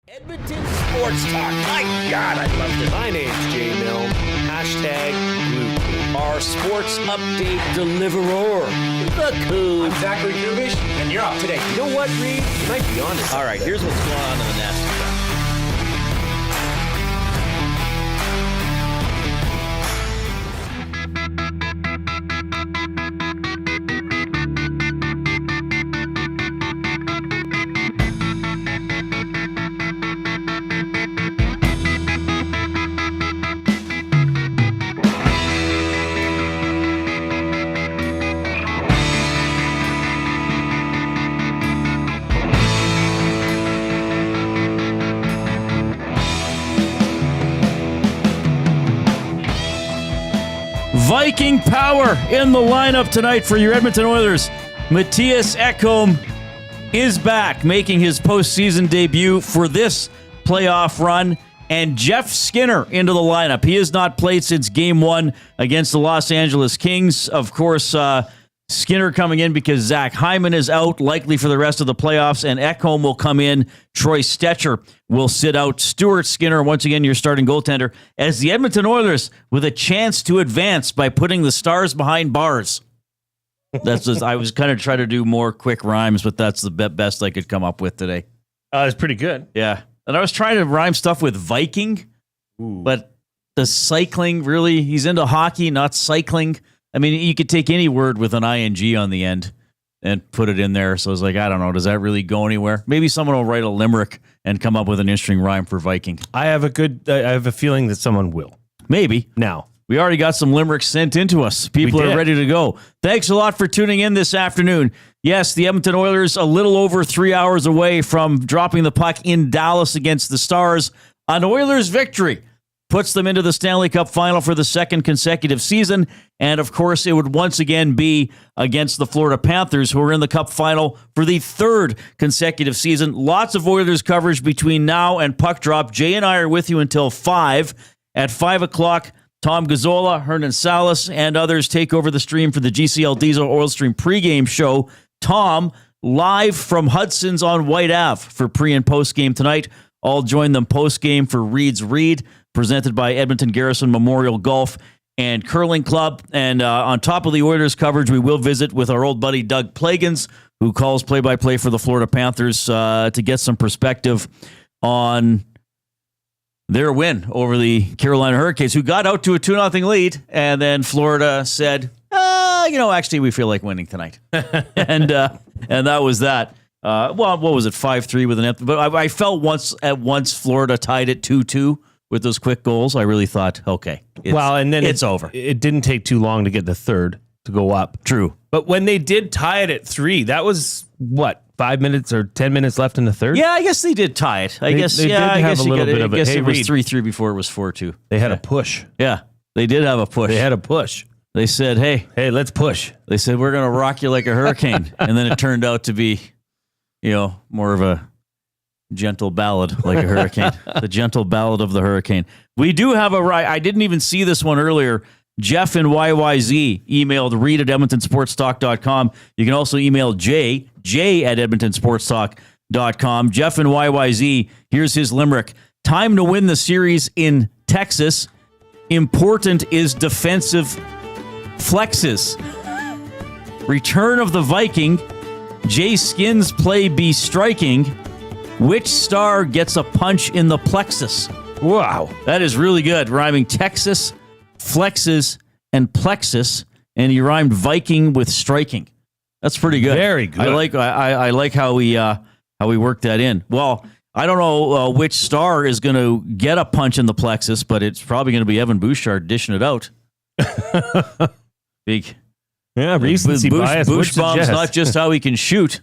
Edmonton Sports Talk. My God, I loved it. My name's J. Milne. #Blue. Our sports update deliverer, the Coon. I'm Zachary Kubish, and you're up today. You know what, Reid? You might be on to All right, here's what's going on in the nest. Viking power in the lineup tonight for your Edmonton Oilers. Mattias Ekholm is back, making his postseason debut for this playoff run. And Skinner into the lineup. He has not played since Game 1 against the Los Angeles Kings. Of course, Skinner coming in because Hyman is out, likely for the rest of the playoffs, and Ekholm will come in. Troy Stecher will sit out. Stuart Skinner, once again, your starting goaltender, as the Edmonton Oilers with a chance to advance by putting the Stars behind bars. That's just, I was kind of trying to do more quick rhymes, but that's the best I could come up with today. It's pretty good. Yeah. And I was trying to rhyme stuff with Viking, but the cycling, really, he's into hockey, not cycling. I mean, you could take any word with an ing on the end and put it in there. So I was like, I don't know. Does that really go anywhere? Maybe someone will write a limerick and come up with an interesting rhyme for Viking. I have a feeling that someone will. Maybe. Now. We already got some limericks sent into us. People are ready to go. Thanks a lot for tuning in this afternoon. Yes, the Edmonton Oilers a little over 3 hours away from dropping the puck in Dallas against the Stars. An Oilers victory puts them into the Stanley Cup final for the second consecutive season. And, of course, it would once again be against the Florida Panthers, who are in the Cup final for the third consecutive season. Lots of Oilers coverage between now and puck drop. Jay and I are with you until 5. At 5 o'clock, Tom Gazzola, Hernan Salas, and others take over the stream for the GCL Diesel Oil Stream pregame show. Tom, live from Hudson's on Whyte Ave for pre- and postgame tonight. I'll join them postgame for Reid's Read, presented by Edmonton Garrison Memorial Golf and Curling Club. And on top of the Oilers coverage, we will visit with our old buddy Doug Plagens, who calls play-by-play for the Florida Panthers, to get some perspective on their win over the Carolina Hurricanes, who got out to a 2-0 lead, and then Florida said, actually, we feel like winning tonight. and that was that. What was it, 5-3 with an empty? But I felt once Florida tied it 2-2 with those quick goals. I really thought, okay, it's over. It didn't take too long to get the third to go up. True. But when they did tie it at 3, that was, 5 minutes or 10 minutes left in the third? Yeah, I guess they did tie it. I guess it was 3-3 before it was 4-2. They had a push. Yeah, they did have a push. They had a push. They said, hey, let's push. They said, we're going to rock you like a hurricane. And then it turned out to be, more of a gentle ballad like a hurricane. The gentle ballad of the hurricane. We do have I didn't even see this one earlier. Jeff in YYZ emailed Reid at EdmontonSportsTalk.com. You can also email J at EdmontonSportsTalk.com. Jeff in YYZ, here's his limerick. Time to win the series in Texas. Important is defensive flexes. Return of the Viking. J.Skin's play be striking. Which star gets a punch in the plexus? Wow. That is really good. Rhyming Texas, flexes, and plexus. And he rhymed Viking with striking. That's pretty good. Very good. I like how we worked that in. Well, I don't know which star is going to get a punch in the plexus, but it's probably going to be Evan Bouchard dishing it out. Big. Yeah, recency bias. Bushbaum's not just how he can shoot.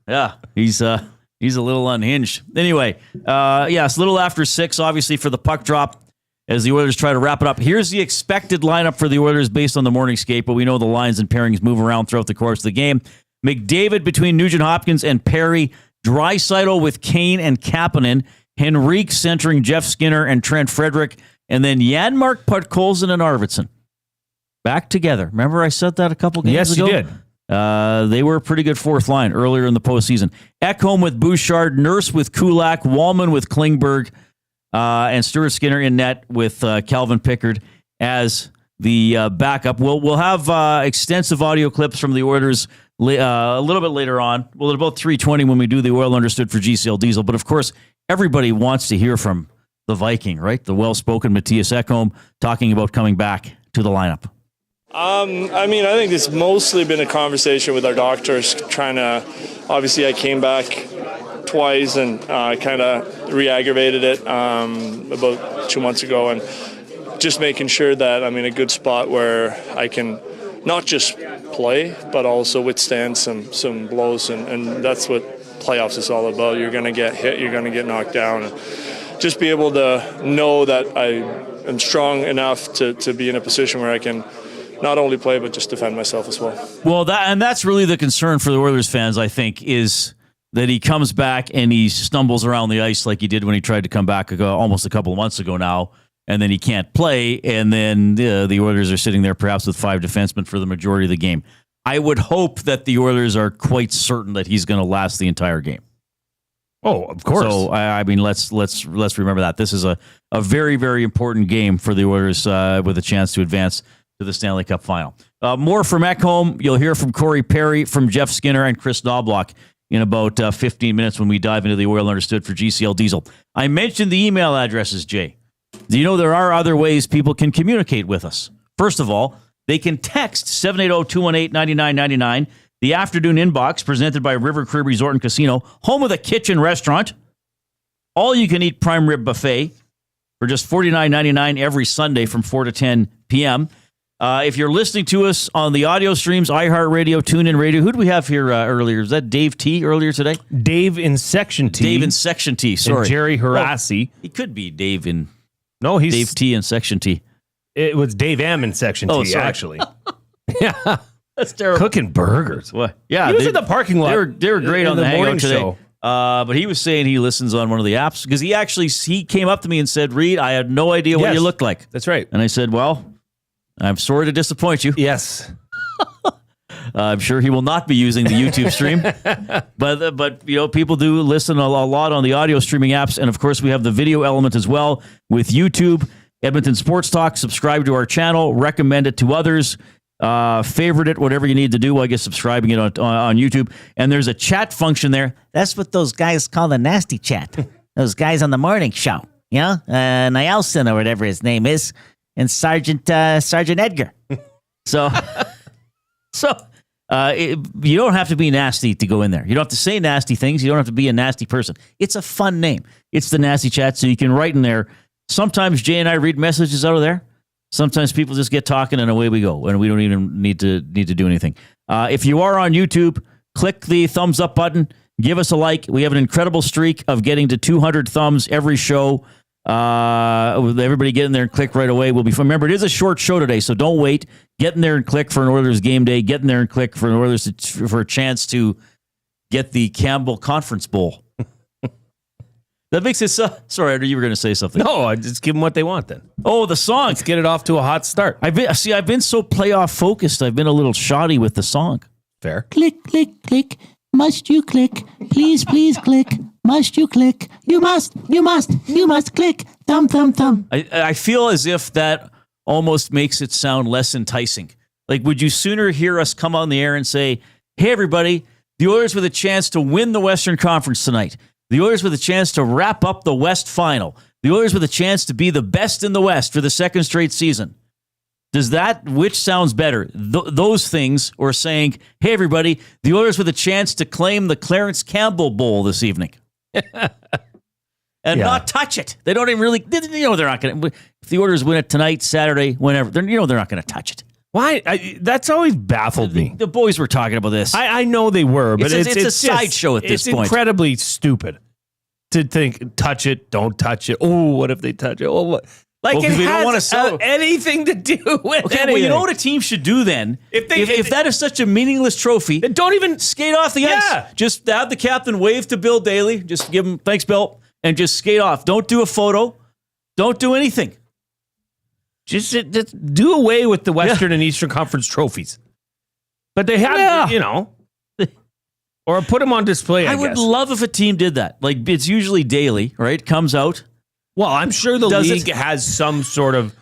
Yeah, he's a little unhinged. Anyway, it's a little after 6, obviously, for the puck drop as the Oilers try to wrap it up. Here's the expected lineup for the Oilers based on the morning skate, but we know the lines and pairings move around throughout the course of the game. McDavid between Nugent-Hopkins and Perry. Draisaitl with Kane and Kapanen. Henrique centering Jeff Skinner and Trent Frederick. And then Janmark, Podkolzin, and Arvidsson. Back together. Remember I said that a couple games ago? Yes, you did. They were a pretty good fourth line earlier in the postseason. Ekholm with Bouchard, Nurse with Kulak, Wallman with Klingberg, and Stuart Skinner in net with Calvin Pickard as the backup. We'll have extensive audio clips from the Oilers a little bit later on. Well, at about 3:20 when we do the Oil Understood for GCL Diesel. But of course, everybody wants to hear from the Viking, right? The well-spoken Mattias Ekholm talking about coming back to the lineup. I think it's mostly been a conversation with our doctors obviously I came back twice and kind of re-aggravated it about 2 months ago, and just making sure that I'm in a good spot where I can not just play, but also withstand some blows, and that's what playoffs is all about. You're going to get hit, you're going to get knocked down, and just be able to know that I am strong enough to be in a position where I can not only play, but just defend myself as well. Well, that's really the concern for the Oilers fans, I think, is that he comes back and he stumbles around the ice like he did when he tried to come back almost a couple of months ago now, and then he can't play, and then the Oilers are sitting there perhaps with 5 defensemen for the majority of the game. I would hope that the Oilers are quite certain that he's going to last the entire game. Oh, of course. So, let's remember that. This is a very, very important game for the Oilers with a chance to advance to the Stanley Cup final. More from Ekholm. You'll hear from Corey Perry, from Jeff Skinner, and Chris Knobloch in about 15 minutes when we dive into the Oil Understood for GCL Diesel. I mentioned the email addresses, Jay. Do you know there are other ways people can communicate with us? First of all, they can text 780-218-9999, the afternoon inbox presented by River Crib Resort and Casino, home of the kitchen restaurant. All-you-can-eat prime rib buffet for just $49.99 every Sunday from 4 to 10 p.m., if you're listening to us on the audio streams, iHeartRadio, TuneIn Radio, who do we have here earlier? Is that Dave T earlier today? Dave in Section T. Dave in Section T, sorry. And Jerry Harassi. He could be Dave in... No, he's... Dave T in Section T. It was Dave M in Section T, sorry. actually. Yeah. That's terrible. Cooking burgers. What? Yeah. He was in the parking lot. They were great on the Hangout today. Show. But he was saying he listens on one of the apps because he came up to me and said, Reid, I had no idea what you looked like. That's right. And I said, well... I'm sorry to disappoint you. Yes. I'm sure he will not be using the YouTube stream. But people do listen a lot on the audio streaming apps. And, of course, we have the video element as well with YouTube, Edmonton Sports Talk. Subscribe to our channel. Recommend it to others. Favorite it, whatever you need to do. I guess subscribing it on YouTube. And there's a chat function there. That's what those guys call the nasty chat. Those guys on the morning show. You know? Nielsen or whatever his name is. And Sergeant Edgar. So you don't have to be nasty to go in there. You don't have to say nasty things. You don't have to be a nasty person. It's a fun name. It's the Nasty Chat, so you can write in there. Sometimes Jay and I read messages out of there. Sometimes people just get talking and away we go, and we don't even need to do anything. If you are on YouTube, click the thumbs up button. Give us a like. We have an incredible streak of getting to 200 thumbs every show. With everybody get in there and click right away. Remember, it is a short show today, so don't wait. Get in there and click for an Oilers game day. Get in there and click for an Oilers for a chance to get the Campbell Conference Bowl. That makes it so. Sorry, you were going to say something. No, I just give them what they want then. Oh, the song. Let's get it off to a hot start. I've been so playoff focused. I've been a little shoddy with the song. Fair. Click, click, click. Must you click? Please, please click. Must you click? You must click. Thumb, thumb, thumb. I feel as if that almost makes it sound less enticing. Like, would you sooner hear us come on the air and say, hey, everybody, the Oilers with a chance to win the Western Conference tonight. The Oilers with a chance to wrap up the West Final. The Oilers with a chance to be the best in the West for the second straight season. Which sounds better? Those things, or saying, hey, everybody, the Oilers with a chance to claim the Clarence Campbell Bowl this evening. And not touch it. They don't even really, they're not going to, if the Oilers win it tonight, Saturday, whenever, they're not going to touch it. Why? That's always baffled me. The boys were talking about this. I know they were, but it's a sideshow at this point. It's incredibly stupid to think, touch it, don't touch it. Oh, what if they touch it? Oh, what? Like, it has anything to do with anything. Well, you know what a team should do then? If that is such a meaningless trophy, then don't even skate off the ice. Just have the captain wave to Bill Daly. Just give him, thanks, Bill, and just skate off. Don't do a photo. Don't do anything. Just do away with the Western and Eastern Conference trophies. But they have, or put them on display, I guess. would love if a team did that. Like, it's usually daily, right? Comes out. Well, I'm sure the league has some sort of,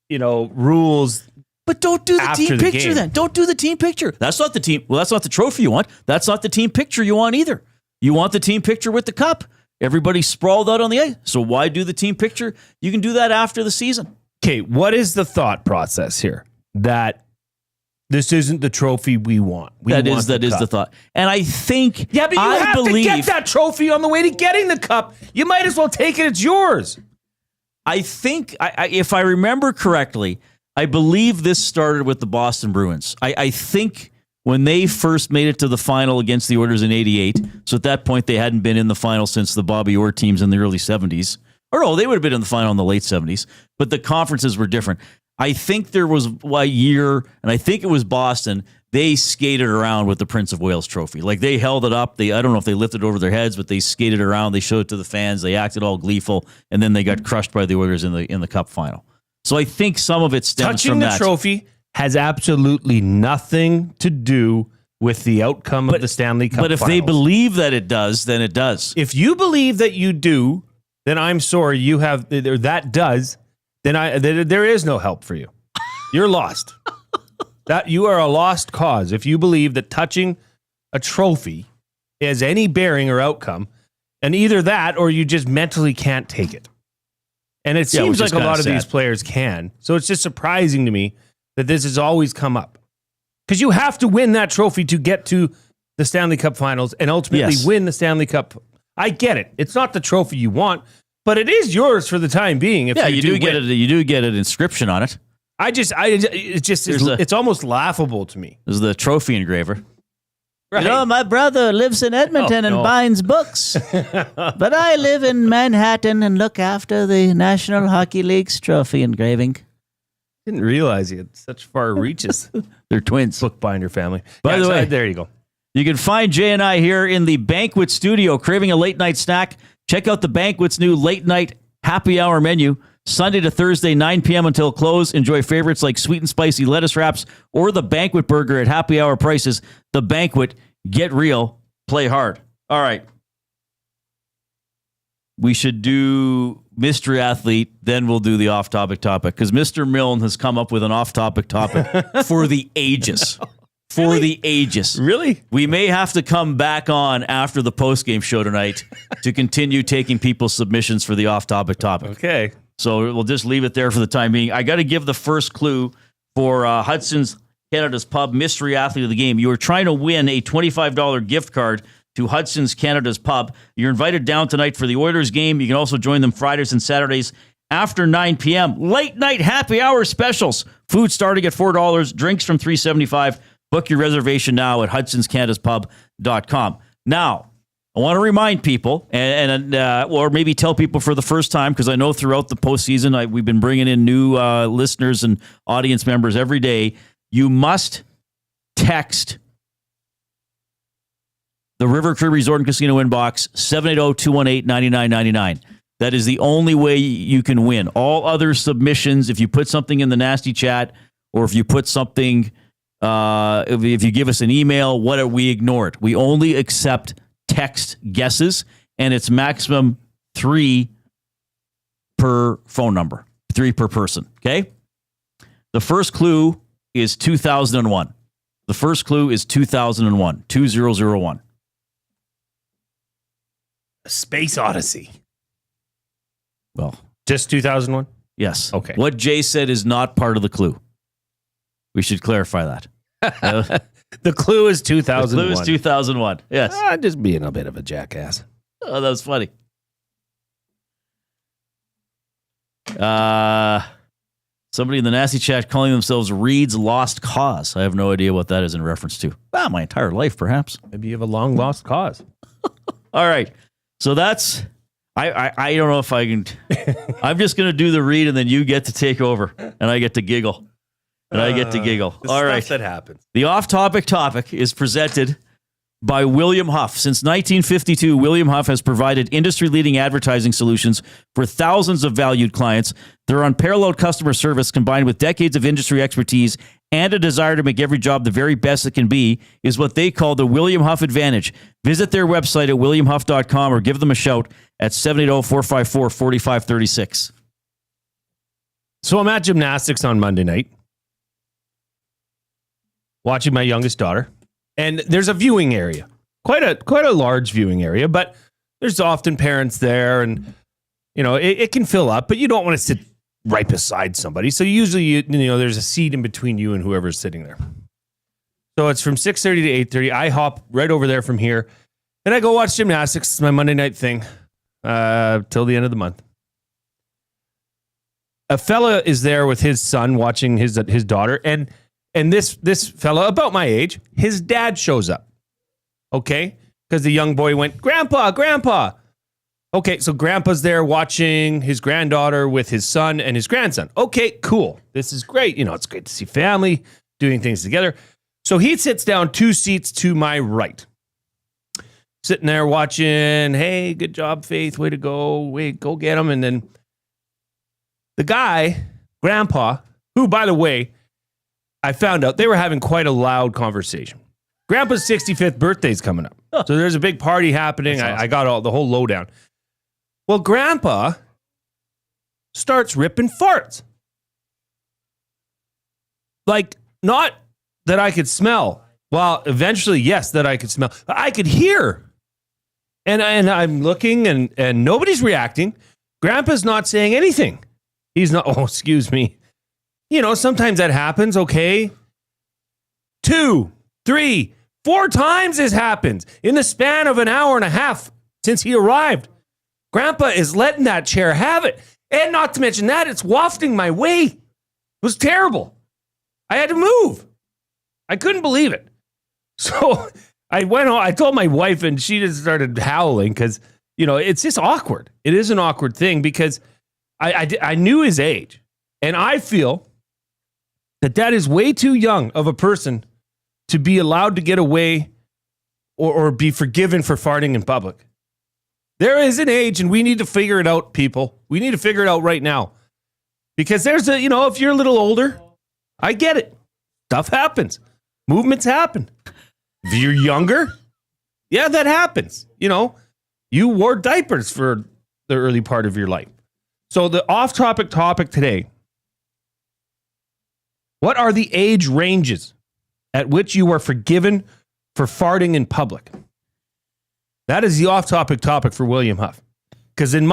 rules. But don't do the team the picture game. then. Don't do the team picture. That's not the team. Well, that's not the trophy you want. That's not the team picture you want either. You want the team picture with the cup. Everybody sprawled out on the ice. So why do the team picture? You can do that after the season. Okay, what is the thought process here? That this isn't the trophy we want. That is the thought. And I think, yeah, but you have to get that trophy on the way to getting the cup. You might as well take it. It's yours. I think, if I remember correctly, I believe this started with the Boston Bruins. I think when they first made it to the final against the Oilers in '88, so at that point they hadn't been in the final since the Bobby Orr teams in the early '70s. Or no, they would have been in the final in the late '70s, but the conferences were different. I think there was a year, and I think it was Boston, they skated around with the Prince of Wales trophy. Like, they held it up. I don't know if they lifted it over their heads, but they skated around. They showed it to the fans. They acted all gleeful, and then they got crushed by the Oilers in the Cup final. So I think some of it stems from that. Touching the trophy has absolutely nothing to do with the outcome of the Stanley Cup But if they believe that it does, then it does. If you believe that you do, then I'm sorry, you have, that does, then there is no help for you. You're lost. That you are a lost cause if you believe that touching a trophy has any bearing or outcome, and either that or you just mentally can't take it. And it seems like a lot of these players can. So it's just surprising to me that this has always come up. Because you have to win that trophy to get to the Stanley Cup Finals and ultimately win the Stanley Cup. I get it. It's not the trophy you want, but it is yours for the time being. If you do get it. You do get an inscription on it. It's almost laughable to me. There's the trophy engraver. Right. My brother lives in Edmonton and binds books. But I live in Manhattan and look after the National Hockey League's trophy engraving. Didn't realize he had such far reaches. They're twins. Bookbinder family. By the way, there you go. You can find Jay and I here in the Banquet Studio, craving a late night snack. Check out the Banquet's new late night happy hour menu. Sunday to Thursday, 9 p.m. until close. Enjoy favorites like sweet and spicy lettuce wraps or the Banquet Burger at happy hour prices. The Banquet, get real, play hard. All right. We should do Mystery Athlete, then we'll do the off-topic topic, because Mr. Milne has come up with an off-topic topic for the ages. For the ages. Really? We may have to come back on after the postgame show tonight to continue taking people's submissions for the off-topic topic. Okay. So we'll just leave it there for the time being. I got to give the first clue for Hudson's Canada's Pub Mystery Athlete of the Game. You are trying to win a $25 gift card to Hudson's Canada's Pub. You're invited down tonight for the Oilers game. You can also join them Fridays and Saturdays after 9 p.m. Late night happy hour specials. Food starting at $4, drinks from $3.75. Book your reservation now at hudsonscanadaspub.com. Now, I want to remind people, or maybe tell people for the first time, because I know throughout the postseason we've been bringing in new listeners and audience members every day. You must text the River Cree Resort and Casino inbox 780-218-9999. That is the only way you can win. All other submissions, if you put something in the nasty chat, or if you put something, if you give us an email, we ignore it. We only accept text guesses, and it's maximum 3 per phone number, 3 per person. Okay. The first clue is 2001. The first clue is 2001, 2001. Space Odyssey. Well, just 2001? Yes. Okay. What Jay said is not part of the clue. We should clarify that. The clue is 2001. The clue is 2001. Yes. Just being a bit of a jackass. Oh, that was funny. Somebody in the nasty chat calling themselves Reid's Lost Cause. I have no idea what that is in reference to. Well, my entire life, perhaps. Maybe you have a long lost cause. All right. So that's... I don't know if I can... I'm just going to do the read, and then you get to take over, and I get to giggle. All right. That happens. The off-topic topic is presented by William Huff. Since 1952, William Huff has provided industry-leading advertising solutions for thousands of valued clients. Their unparalleled customer service, combined with decades of industry expertise and a desire to make every job the very best it can be is what they call the William Huff Advantage. Visit their website at williamhuff.com or give them a shout at 780-454-4536. So I'm at gymnastics on Monday night, watching my youngest daughter, and there's a viewing area, quite a large viewing area, but there's often parents there, and it can fill up, but you don't want to sit right beside somebody. So usually, there's a seat in between you and whoever's sitting there. So it's from 6:30 to 8:30. I hop right over there from here, and I go watch gymnastics. It's my Monday night thing till the end of the month. A fella is there with his son watching his daughter, and this fella about my age, his dad shows up. Okay, because the young boy went, Grandpa. Okay, so Grandpa's there watching his granddaughter with his son and his grandson. Okay, cool. This is great. It's great to see family doing things together. So he sits down 2 seats to my right. Sitting there watching, hey, good job, Faith. Way to go. Wait, go get him. And then the guy, Grandpa, who, by the way, I found out they were having quite a loud conversation. Grandpa's 65th birthday is coming up. So there's a big party happening. Awesome. I got the whole lowdown. Well, Grandpa starts ripping farts. Like, not that I could smell. Well, eventually, yes, that I could smell. I could hear. And I'm looking, and nobody's reacting. Grandpa's not saying anything. He's not, oh, excuse me. Sometimes that happens, okay? 2, 3, 4 times this happens in the span of an hour and a half since he arrived. Grandpa is letting that chair have it. And not to mention that, it's wafting my way. It was terrible. I had to move. I couldn't believe it. So I went home. I told my wife, and she just started howling because, it's just awkward. It is an awkward thing because I knew his age. And I feel that is way too young of a person to be allowed to get away or be forgiven for farting in public. There is an age, and we need to figure it out, people. We need to figure it out right now. Because there's if you're a little older, I get it. Stuff happens. Movements happen. If you're younger, yeah, that happens. You wore diapers for the early part of your life. So the off-topic topic today, what are the age ranges at which you are forgiven for farting in public? That is the off-topic topic for William Huff. Because in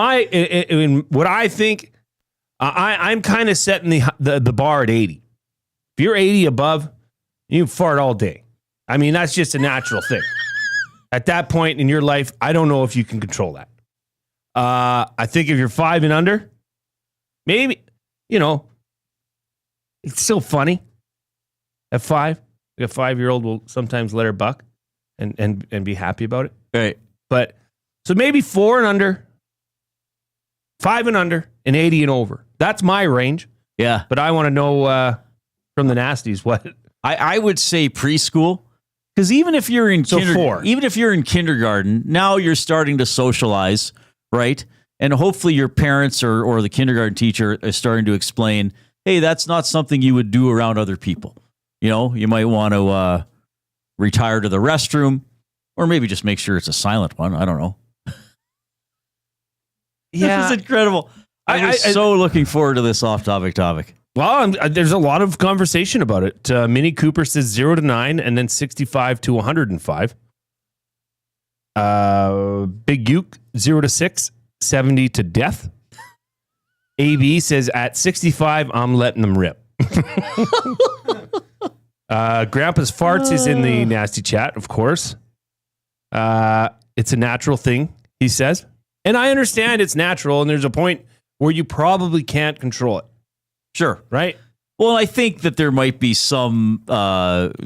what I think, I'm kind of setting the bar at 80. If you're 80 above, you fart all day. I mean, that's just a natural thing. At that point in your life, I don't know if you can control that. I think if you're 5 and under, maybe, it's still funny. At 5, a 5-year-old will sometimes let her buck and be happy about it. Right. But so maybe 4 and under, 5 and under, and 80 and over. That's my range. Yeah. But I want to know from the nasties what I would say preschool. Because even if you're in kindergarten, now you're starting to socialize, right? And hopefully your parents or the kindergarten teacher is starting to explain, hey, that's not something you would do around other people. You might want to retire to the restroom, or maybe just make sure it's a silent one. I don't know. Yeah. This is incredible. I was so looking forward to this off-topic topic. Well, there's a lot of conversation about it. Minnie Cooper says 0 to 9 and then 65 to 105. Big Uke, 0 to 6, 70 to death. AB says at 65, I'm letting them rip. Grandpa's farts is in the nasty chat, of course. It's a natural thing, he says. And I understand it's natural, and there's a point where you probably can't control it. Sure. Right? Well, I think that there might be some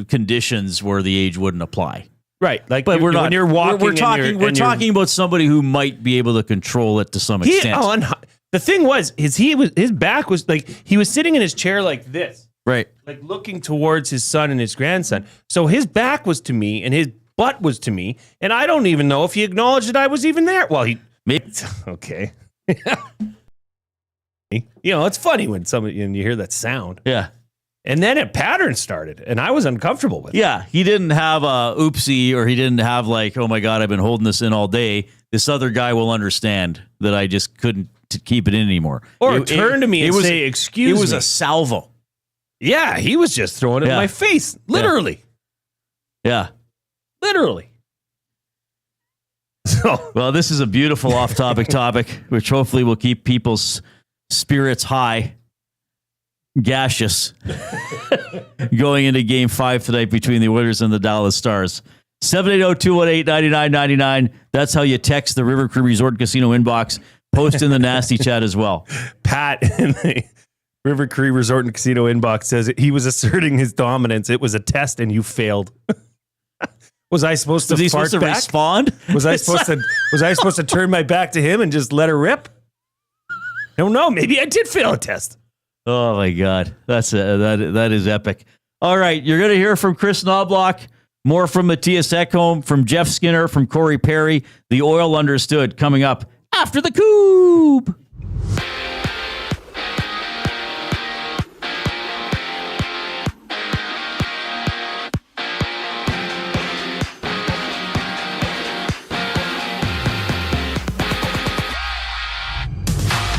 conditions where the age wouldn't apply. Right. Like, but we're not. When you're walking, we're talking about somebody who might be able to control it to some extent. The thing was, his back was like, he was sitting in his chair like this. Right. Like looking towards his son and his grandson. So his back was to me and his butt was to me. And I don't even know if he acknowledged that I was even there. Well, okay. It's funny when you hear that sound. Yeah. And then a pattern started, and I was uncomfortable with it. Yeah, he didn't have a oopsie, or he didn't have like, oh my God, I've been holding this in all day. This other guy will understand that I just couldn't keep it in anymore. Or turn to me and say, excuse me. It was a salvo. Yeah, he was just throwing it in my face. Literally. Yeah. Literally. So, well, this is a beautiful off-topic topic, which hopefully will keep people's spirits high. Gaseous going into game 5 tonight between the Oilers and the Dallas Stars. 780-218-9999. That's how you text the River Cree Resort Casino inbox. Post in the nasty chat as well. Pat in the River Cree Resort and Casino inbox says he was asserting his dominance. It was a test and you failed. Was I supposed to fart supposed to back? Respond? Was I supposed to turn my back to him and just let her rip? I don't know. Maybe I did fail a test. Oh my God, that is epic. All right, you're going to hear from Chris Knobloch, more from Mattias Ekholm, from Jeff Skinner, from Corey Perry. The Oil Understood coming up after the Coupe.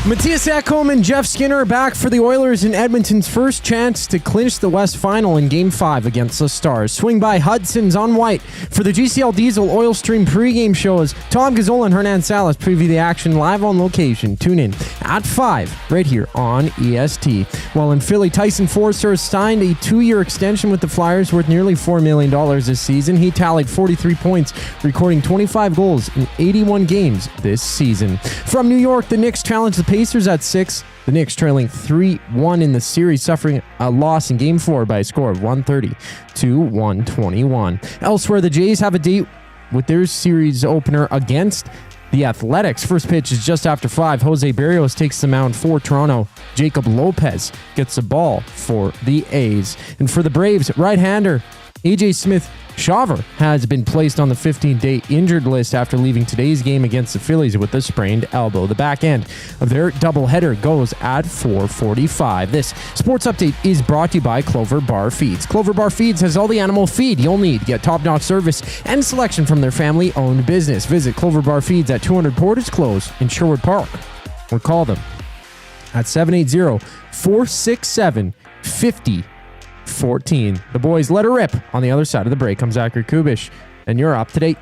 Mattias Ekholm and Jeff Skinner are back for the Oilers in Edmonton's first chance to clinch the West Final in Game 5 against the Stars. Swing by Hudson's on Whyte for the GCL Diesel Oil Stream pregame show as Tom Gazzola and Hernan Salas preview the action live on location. Tune in at 5 right here on EST. While in Philly, Tyson Forster has signed a 2-year extension with the Flyers worth nearly $4 million this season. He tallied 43 points, recording 25 goals in 81 games this season. From New York, the Knicks challenge the Pacers at 6. The Knicks trailing 3-1 in the series, suffering a loss in Game 4 by a score of 130-121. Elsewhere, the Jays have a date with their series opener against the Athletics. First pitch is just after 5. Jose Berrios takes the mound for Toronto. Jacob Lopez gets the ball for the A's. And for the Braves, right-hander AJ Smith-Shawver has been placed on the 15-day injured list after leaving today's game against the Phillies with a sprained elbow. The back end of their doubleheader goes at 4:45. This sports update is brought to you by Clover Bar Feeds. Clover Bar Feeds has all the animal feed you'll need to get top-notch service and selection from their family-owned business. Visit Clover Bar Feeds at 200 Portage Close in Sherwood Park or call them at 780-467-5014. The boys let her rip. On the other side of the break comes Zachary Kubish, and you're up to date.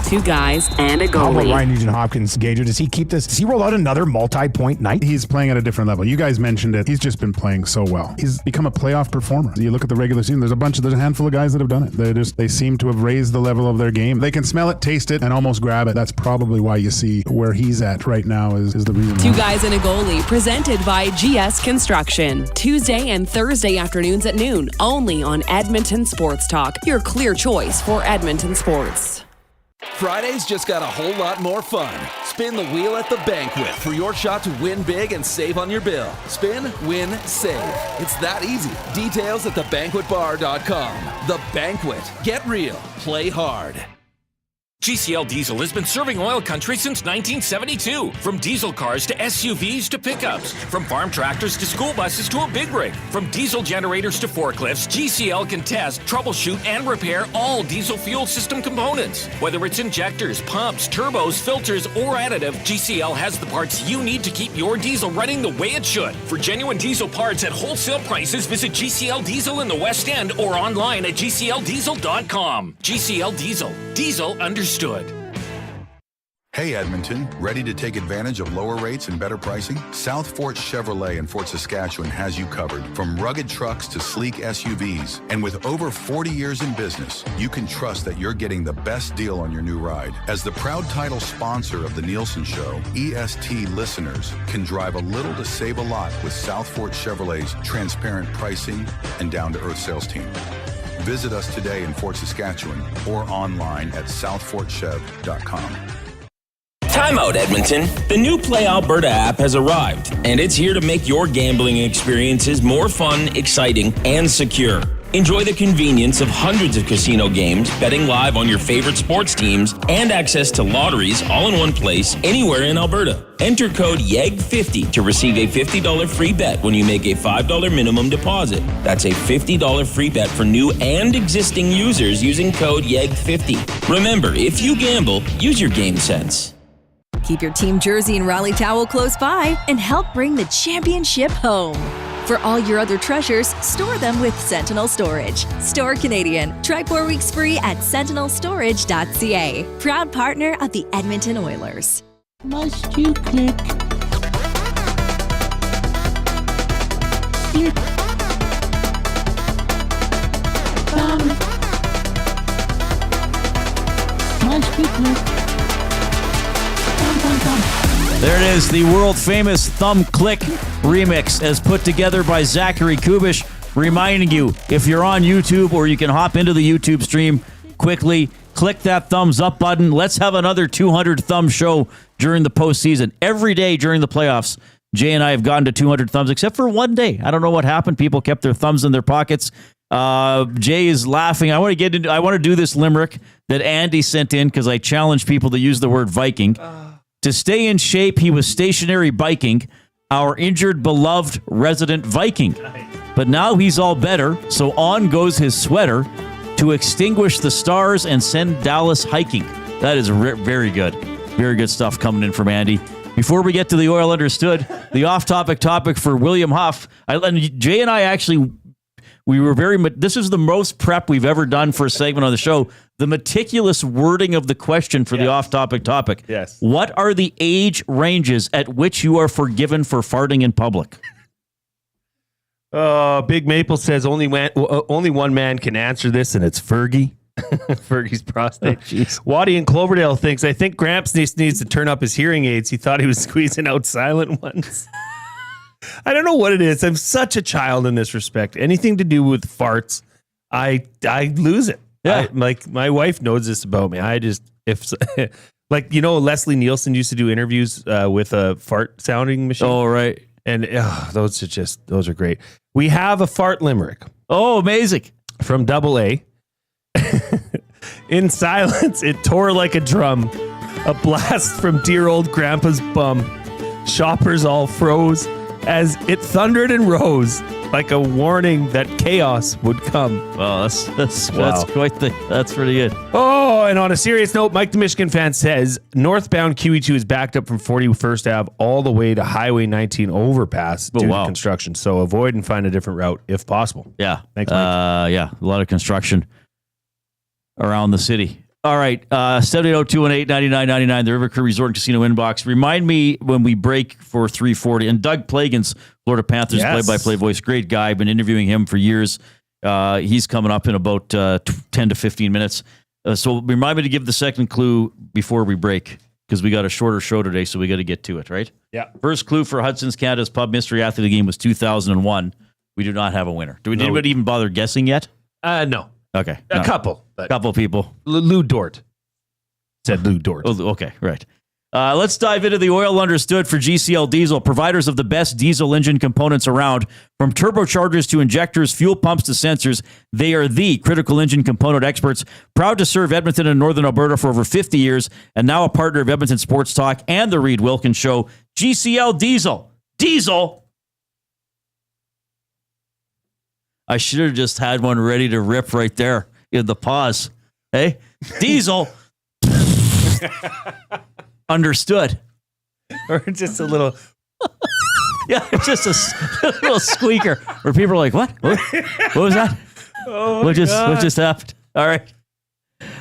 Two guys and a How about goalie. Ryan Nugent-Hopkins, Gager? Does he keep this? Does he roll out another multi-point night? He's playing at a different level. You guys mentioned it. He's just been playing so well. He's become a playoff performer. You look at the regular season, there's a handful of guys that have done it. They seem to have raised the level of their game. They can smell it, taste it, and almost grab it. That's probably why you see where he's at right now is the reason. Two guys and a goalie, presented by GS Construction. Tuesday and Thursday afternoons at noon, only on Edmonton Sports Talk, your clear choice for Edmonton sports. Fridays just got a whole lot more fun. Spin the wheel at the banquet for your shot to win big and save on your bill. Spin, win, save. It's that easy. Details at thebanquetbar.com. The Banquet. Get real. Play hard. GCL Diesel has been serving oil country since 1972. From diesel cars to SUVs to pickups. From farm tractors to school buses to a big rig. From diesel generators to forklifts, GCL can test, troubleshoot, and repair all diesel fuel system components. Whether it's injectors, pumps, turbos, filters, or additive, GCL has the parts you need to keep your diesel running the way it should. For genuine diesel parts at wholesale prices, visit GCL Diesel in the West End or online at GCLDiesel.com. GCL Diesel. Diesel understood. Hey Edmonton, ready to take advantage of lower rates and better pricing? South Fort Chevrolet in Fort Saskatchewan has you covered. From rugged trucks to sleek SUVs. And with over 40 years in business, you can trust that you're getting the best deal on your new ride. As the proud title sponsor of the Nielsen Show, EST listeners can drive a little to save a lot with South Fort Chevrolet's transparent pricing and down-to-earth sales team. Visit us today in Fort Saskatchewan or online at southfortchev.com. Timeout, Edmonton. The new Play Alberta app has arrived, and it's here to make your gambling experiences more fun, exciting, and secure. Enjoy the convenience of hundreds of casino games, betting live on your favorite sports teams, and access to lotteries all in one place anywhere in Alberta. Enter code YEG50 to receive a $50 free bet when you make a $5 minimum deposit. That's a $50 free bet for new and existing users using code YEG50. Remember, if you gamble, use your game sense. Keep your team jersey and rally towel close by and help bring the championship home. For all your other treasures, store them with Sentinel Storage. Store Canadian. Try 4 weeks free at sentinelstorage.ca. Proud partner of the Edmonton Oilers. Must you click? Click. Thumb. Must you click? There it is, the world-famous Thumb Click remix as put together by Zachary Kubish, reminding you, if you're on YouTube or you can hop into the YouTube stream quickly, click that thumbs up button. Let's have another 200 thumb show during the postseason. Every day during the playoffs, Jay and I have gotten to 200 thumbs, except for one day. I don't know what happened. People kept their thumbs in their pockets. Jay is laughing. I want to do this limerick that Andy sent in because I challenged people to use the word Viking. To stay in shape, he was stationary biking, our injured, beloved resident Viking. But now he's all better, so on goes his sweater to extinguish the stars and send Dallas hiking. That is very good. Very good stuff coming in from Andy. Before we get to the Oil Understood, the off-topic topic for William Huff, Jay and I actually... this is the most prep we've ever done for a segment on the show. The meticulous wording of the question for the off-topic topic. Yes. What are the age ranges at which you are forgiven for farting in public? Big Maple says only one man can answer this, and it's Fergie. Fergie's prostate. Waddy in Cloverdale thinks, I think Gramps needs to turn up his hearing aids. He thought he was squeezing out silent ones. I don't know what it is. I'm such a child in this respect. Anything to do with farts, I lose it. Yeah. My wife knows this about me. Leslie Nielsen used to do interviews with a fart sounding machine. Oh, right. And those are great. We have a fart limerick. Oh, amazing. From Double A. In silence, it tore like a drum. A blast from dear old Grandpa's bum. Shoppers all froze as it thundered and rose like a warning that chaos would come. Well, that's pretty good. Oh, and on a serious note, Mike the Michigan fan says northbound QE2 is backed up from 41st Ave all the way to Highway 19 overpass due to construction. So avoid and find a different route if possible. Yeah. Thanks, Mike. A lot of construction around the city. All right, 780-218-9999, the River Crew Resort and Casino inbox. Remind me when we break for 340. And Doug Plagens, Florida Panthers play-by-play voice, great guy. Been interviewing him for years. He's coming up in about 10 to 15 minutes. So remind me to give the second clue before we break, because we got a shorter show today, so we got to get to it, right? Yeah. First clue for Hudson's Canada's Pub Mystery Athlete game was 2001. We do not have a winner. Did anybody even bother guessing yet? No. Okay. A couple. Couple people. Lou Dort. Said Lou Dort. Oh, okay, right. Let's dive into the Oil Understood for GCL Diesel, providers of the best diesel engine components around. From turbochargers to injectors, fuel pumps to sensors, they are the critical engine component experts. Proud to serve Edmonton and Northern Alberta for over 50 years, and now a partner of Edmonton Sports Talk and the Reid Wilkins Show. GCL Diesel. Diesel. I should have just had one ready to rip right there in the pause. Hey, Diesel. Understood. Or just a little. Yeah, just a little squeaker where people are like, what? What was that? What just happened? All right.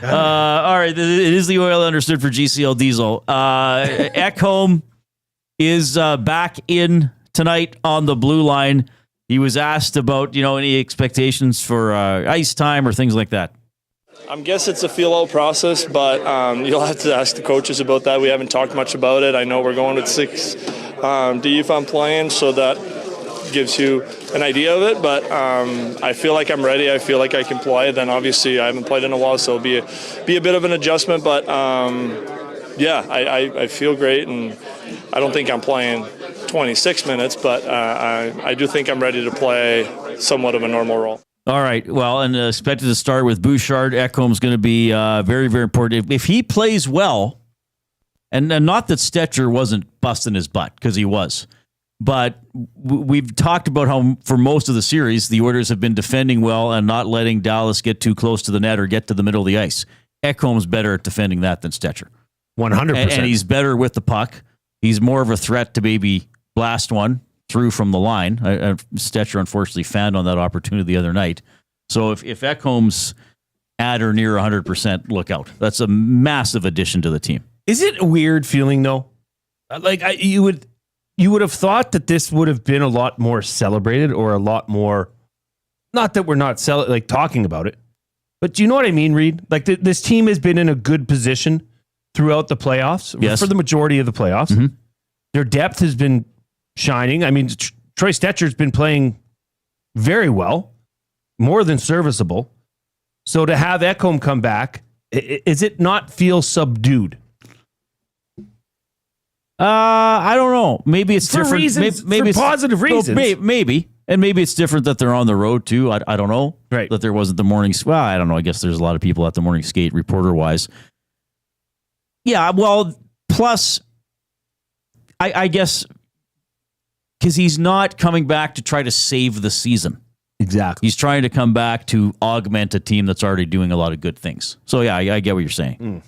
All right. It is the Oil Understood for GCL Diesel. Ekholm is back in tonight on the blue line. He was asked about, any expectations for ice time or things like that. I guess it's a feel-out process, but you'll have to ask the coaches about that. We haven't talked much about it. I know we're going with 6 D if I'm playing, so that gives you an idea of it. But I feel like I'm ready. I feel like I can play. Then obviously I haven't played in a while, so it'll be a bit of an adjustment. But I feel great, and I don't think I'm playing 26 minutes, but I do think I'm ready to play somewhat of a normal role. All right. Well, and expected to start with Bouchard. Ekholm's going to be very, very important. If he plays well, and not that Stetcher wasn't busting his butt, because he was, but we've talked about how for most of the series, the Oilers have been defending well and not letting Dallas get too close to the net or get to the middle of the ice. Ekholm's better at defending that than Stetcher. 100%. And he's better with the puck. He's more of a threat to maybe blast one through from the line. Stetcher unfortunately found on that opportunity the other night. So if Ekholm's at or near 100%, look out. That's a massive addition to the team. Is it a weird feeling though? Like you would have thought that this would have been a lot more celebrated or a lot more. Not that we're not talking about it, but do you know what I mean, Reid? Like this team has been in a good position throughout the playoffs, for the majority of the playoffs. Mm-hmm. Their depth has been shining. I mean, Troy Stetcher's been playing very well, more than serviceable. So to have Ekholm come back, is it not feel subdued? I don't know. Maybe it's for different. Reasons, maybe for positive reasons. Maybe. And maybe it's different that they're on the road too. I don't know. Right. That there wasn't the morning. Well, I don't know. I guess there's a lot of people at the morning skate, reporter wise. Yeah. Well, plus, I guess because he's not coming back to try to save the season. Exactly. He's trying to come back to augment a team that's already doing a lot of good things. So yeah, I get what you're saying.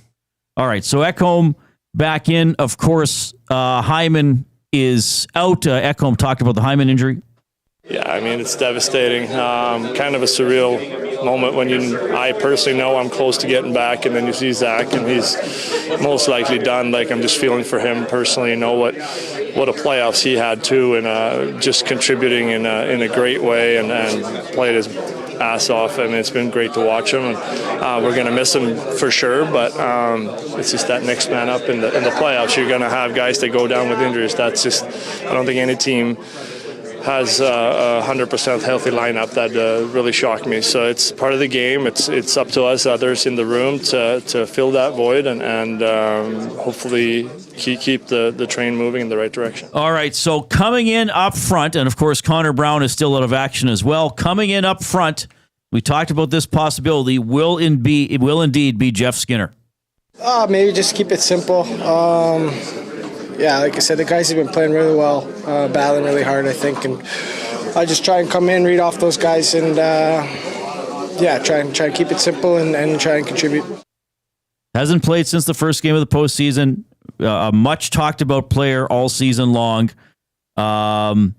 All right. So Ekholm back in. Of course, Hyman is out. Ekholm talked about the Hyman injury. Yeah, I mean, it's devastating. Kind of a surreal moment when I personally know I'm close to getting back, and then you see Zach, and he's most likely done. Like, I'm just feeling for him personally. You know what a playoffs he had too, and just contributing in a great way, and played his ass off. I mean, it's been great to watch him, and we're going to miss him for sure. But it's just that next man up in the playoffs. You're going to have guys that go down with injuries. That's just, I don't think any team has a 100% healthy lineup. That really shocked me. So it's part of the game. It's up to us, others in the room, to fill that void and hopefully keep the train moving in the right direction. All right, so coming in up front, and of course Connor Brown is still out of action as well. Coming in up front, we talked about this possibility. Will indeed be Jeff Skinner. Maybe just keep it simple. Yeah, like I said, the guys have been playing really well, battling really hard, I think, and I just try and come in, read off those guys, and try and keep it simple and try and contribute. Hasn't played since the first game of the postseason. A much talked about player all season long. I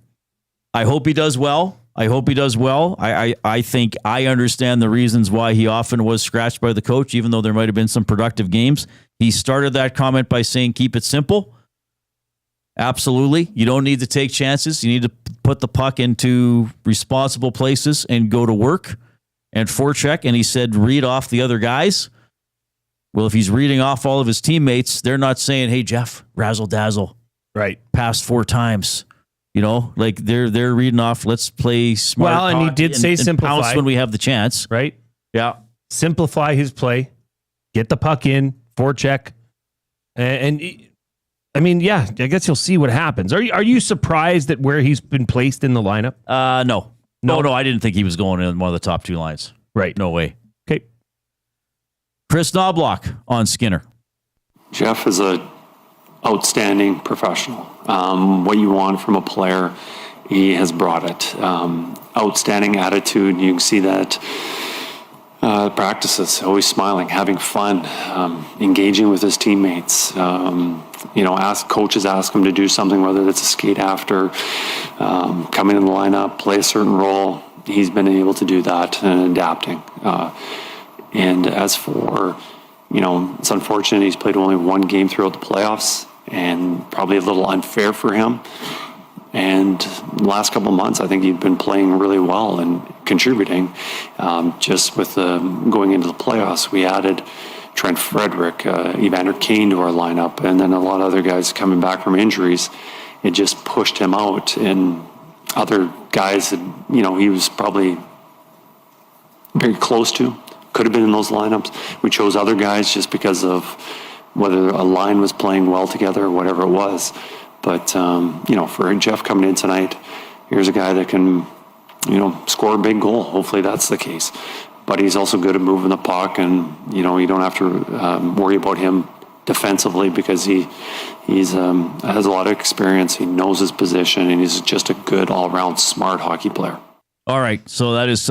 hope he does well. I think I understand the reasons why he often was scratched by the coach, even though there might have been some productive games. He started that comment by saying, keep it simple. Absolutely. You don't need to take chances. You need to put the puck into responsible places and go to work and forecheck. And he said, read off the other guys. Well, if he's reading off all of his teammates, they're not saying, hey, Jeff, razzle dazzle. Right. Passed 4 times. You know, like they're reading off, let's play smart. Well, and he did say simplify. Pounce when we have the chance. Right. Yeah. Simplify his play. Get the puck in, forecheck. And I mean, yeah, I guess you'll see what happens. Are you surprised at where he's been placed in the lineup? No. I didn't think he was going in one of the top 2 lines. Right. No way. Okay. Chris Knobloch on Skinner. Jeff is a outstanding professional. What you want from a player, he has brought it. Outstanding attitude. You can see that practices, always smiling, having fun, engaging with his teammates. Coaches ask him to do something, whether it's a skate after, coming in the lineup, play a certain role. He's been able to do that and adapting. And as for, it's unfortunate he's played only 1 game throughout the playoffs, and probably a little unfair for him. And the last couple of months, I think he's been playing really well and contributing. Just with going into the playoffs, we added Trent Frederick, Evander Kane to our lineup, and then a lot of other guys coming back from injuries. It just pushed him out, and other guys that, he was probably very close to, could have been in those lineups. We chose other guys just because of whether a line was playing well together or whatever it was. But, for Jeff coming in tonight, here's a guy that can score a big goal. Hopefully that's the case. But he's also good at moving the puck, and you don't have to worry about him defensively because he has a lot of experience. He knows his position, and he's just a good all-around smart hockey player. All right, so that is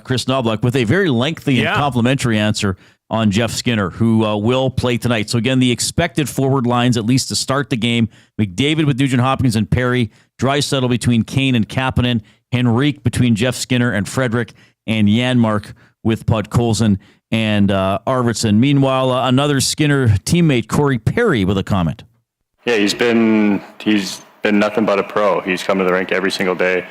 Chris Knobloch with a very lengthy and complimentary answer on Jeff Skinner, who will play tonight. So again, the expected forward lines, at least to start the game: McDavid with Nugent Hopkins and Perry, Draisaitl between Kane and Kapanen, Henrique between Jeff Skinner and Frederick, and Janmark with Podkolzin and Arvidsson. Meanwhile, another Skinner teammate, Corey Perry, with a comment. Yeah, he's been nothing but a pro. He's come to the rink every single day.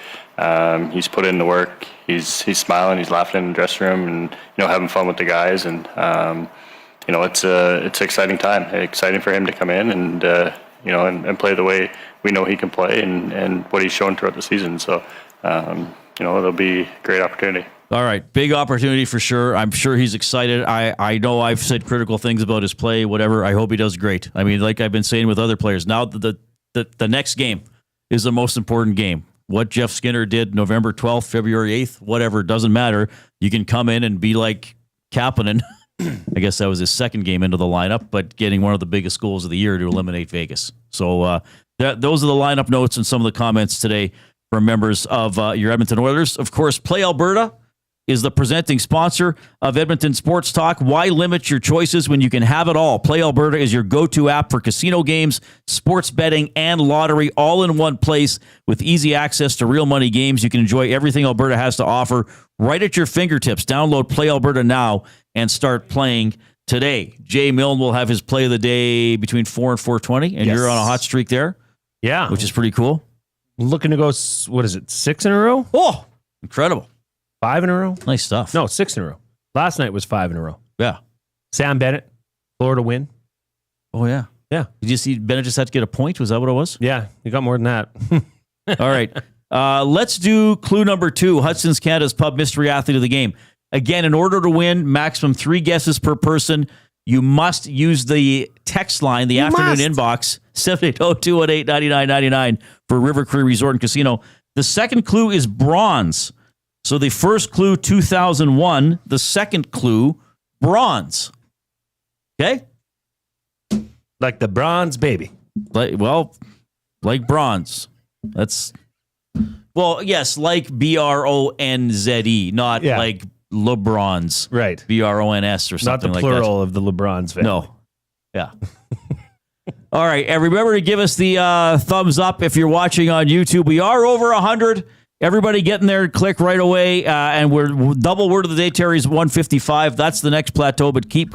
He's put in the work. He's smiling. He's laughing in the dressing room, and having fun with the guys. And it's an exciting time. Exciting for him to come in and and play the way we know he can play and what he's shown throughout the season. So it'll be a great opportunity. All right, big opportunity for sure. I'm sure he's excited. I know I've said critical things about his play, whatever. I hope he does great. I mean, like I've been saying with other players, now the next game is the most important game. What Jeff Skinner did November 12th, February 8th, whatever, doesn't matter. You can come in and be like Kapanen. I guess that was his second game into the lineup, but getting one of the biggest goals of the year to eliminate Vegas. So those are the lineup notes and some of the comments today from members of your Edmonton Oilers. Of course, Play Alberta is the presenting sponsor of Edmonton Sports Talk. Why limit your choices when you can have it all? Play Alberta is your go-to app for casino games, sports betting, and lottery, all in one place with easy access to real money games. You can enjoy everything Alberta has to offer right at your fingertips. Download Play Alberta now and start playing today. Jay Milne will have his play of the day between 4 and 4:20, and you're on a hot streak there. Yeah. Which is pretty cool. Looking to go, 6 in a row? Oh, incredible. 5 in a row? Nice stuff. No, 6 in a row. Last night was 5 in a row. Yeah. Sam Bennett, Florida win. Oh, yeah. Yeah. Did you see Bennett just had to get a point? Was that what it was? Yeah, you got more than that. All right. Let's do clue number 2, Hudson's Canada's Pub Mystery Athlete of the Game. Again, in order to win, maximum 3 guesses per person. You must use the text line, the afternoon inbox, 780-218-9999 for River Cree Resort and Casino. The second clue is bronze. So the first clue, 2001. The second clue, bronze. Okay? Like the bronze baby. Like bronze. That's, yes, like BRONZE, not like LeBron's. Right. BRONS or something like that. Not the plural of the LeBron's family. No. Yeah. All right. And remember to give us the thumbs up if you're watching on YouTube. We are over 100. Everybody get in there, click right away, and we're double word of the day. Terry's 155. That's the next plateau, but keep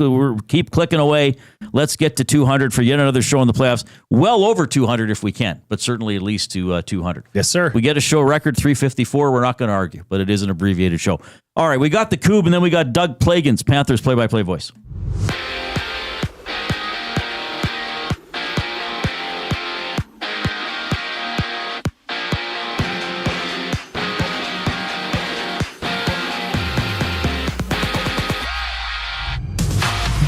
clicking away. Let's get to 200 for yet another show in the playoffs. Well over 200 if we can, but certainly at least to 200. Yes, sir. We get a show record 354. We're not going to argue, but it is an abbreviated show. All right, we got the Coob, and then we got Doug Plagens, Panthers play-by-play voice.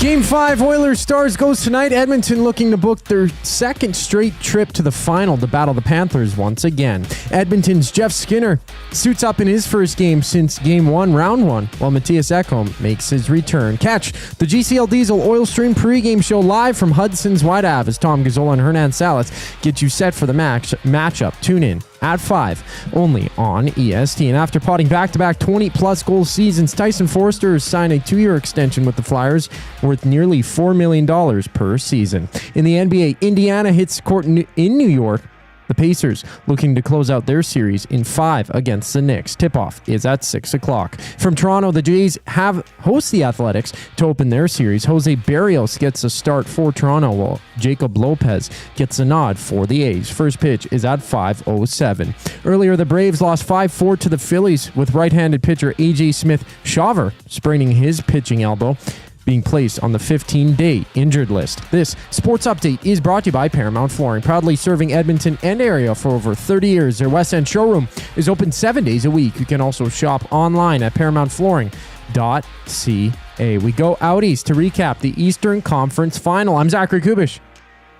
Game 5, Oilers Stars goes tonight. Edmonton looking to book their second straight trip to the final to battle the Panthers once again. Edmonton's Jeff Skinner suits up in his first game since Game 1, Round 1, while Mattias Ekholm makes his return. Catch the GCL Diesel Oil Stream pregame show live from Hudson's Whyte Ave as Tom Gazzola and Hernan Salas get you set for the matchup. Tune in at 5, only on EST. And after potting back-to-back 20-plus goal seasons, Tyson Forster has signed a 2-year extension with the Flyers worth nearly $4 million per season. In the NBA, Indiana hits court in New York. The Pacers looking to close out their series in 5 against the Knicks. Tip-off is at 6 o'clock. From Toronto, the Jays host the Athletics to open their series. Jose Barrios gets a start for Toronto, while Jacob Lopez gets a nod for the A's. First pitch is at 5:07. Earlier, the Braves lost 5-4 to the Phillies, with right-handed pitcher A.J. Smith-Shawver spraining his pitching elbow, being placed on the 15-day injured list. This sports update is brought to you by Paramount Flooring, proudly serving Edmonton and area for over 30 years. Their West End showroom is open 7 days a week. You can also shop online at ParamountFlooring.ca. We go out east to recap the Eastern Conference Final. I'm Zachary Kubish,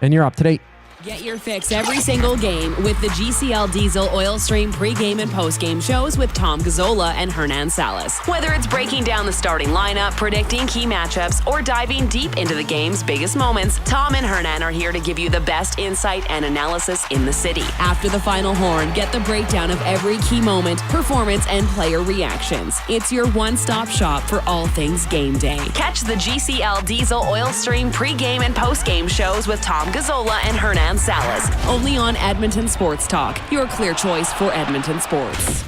and you're up to date. Get your fix every single game with the GCL Diesel Oil Stream pregame and postgame shows with Tom Gazzola and Hernan Salas. Whether it's breaking down the starting lineup, predicting key matchups, or diving deep into the game's biggest moments, Tom and Hernan are here to give you the best insight and analysis in the city. After the final horn, get the breakdown of every key moment, performance, and player reactions. It's your one-stop shop for all things game day. Catch the GCL Diesel Oil Stream pregame and postgame shows with Tom Gazzola and Hernan Salas, only on Edmonton Sports Talk, your clear choice for Edmonton sports.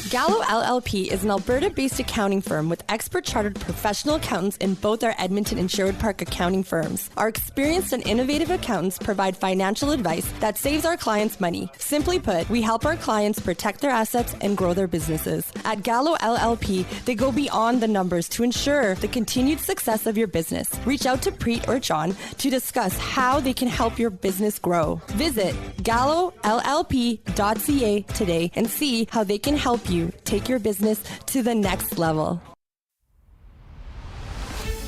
Gallo LLP is an Alberta-based accounting firm with expert chartered professional accountants in both our Edmonton and Sherwood Park accounting firms. Our experienced and innovative accountants provide financial advice that saves our clients money. Simply put, we help our clients protect their assets and grow their businesses. At Gallo LLP, they go beyond the numbers to ensure the continued success of your business. Reach out to Preet or John to discuss how they can help your business grow. Visit gallollp.ca today and see how they can help you take your business to the next level.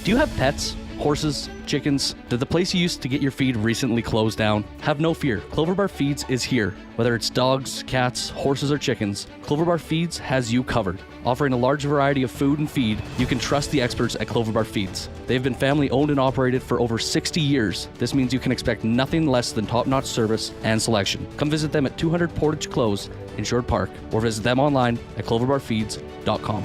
Do you have pets? Horses? Chickens? Did the place you used to get your feed recently close down? Have no fear. Clover Bar Feeds is here. Whether it's dogs, cats, horses, or chickens, Clover Bar Feeds has you covered. Offering a large variety of food and feed, you can trust the experts at Clover Bar Feeds. They've been family owned and operated for over 60 years. This means you can expect nothing less than top-notch service and selection. Come visit them at 200 Portage Close in Sherwood Park or visit them online at cloverbarfeeds.com.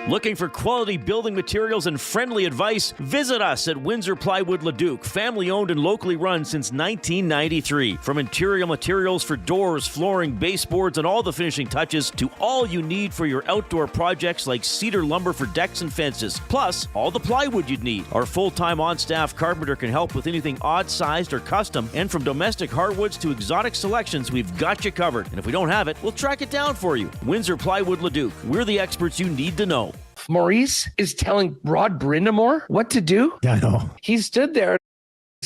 Looking for quality building materials and friendly advice? Visit us at Windsor Plywood Leduc, family owned and locally run since 1993. From interior materials for doors, flooring, baseboards, and all the finishing touches to all you need for your outdoor projects like cedar lumber for decks and fences, plus all the plywood you'd need. Our full-time on-staff carpenter can help with anything odd-sized or custom, and from domestic hardwoods to exotic selections, we've got you covered. And if we don't have it, we'll track it down for you. Windsor Plywood Leduc. We're the experts you need to know. Maurice is telling Rod Brindamore what to do. Yeah, I know. He stood there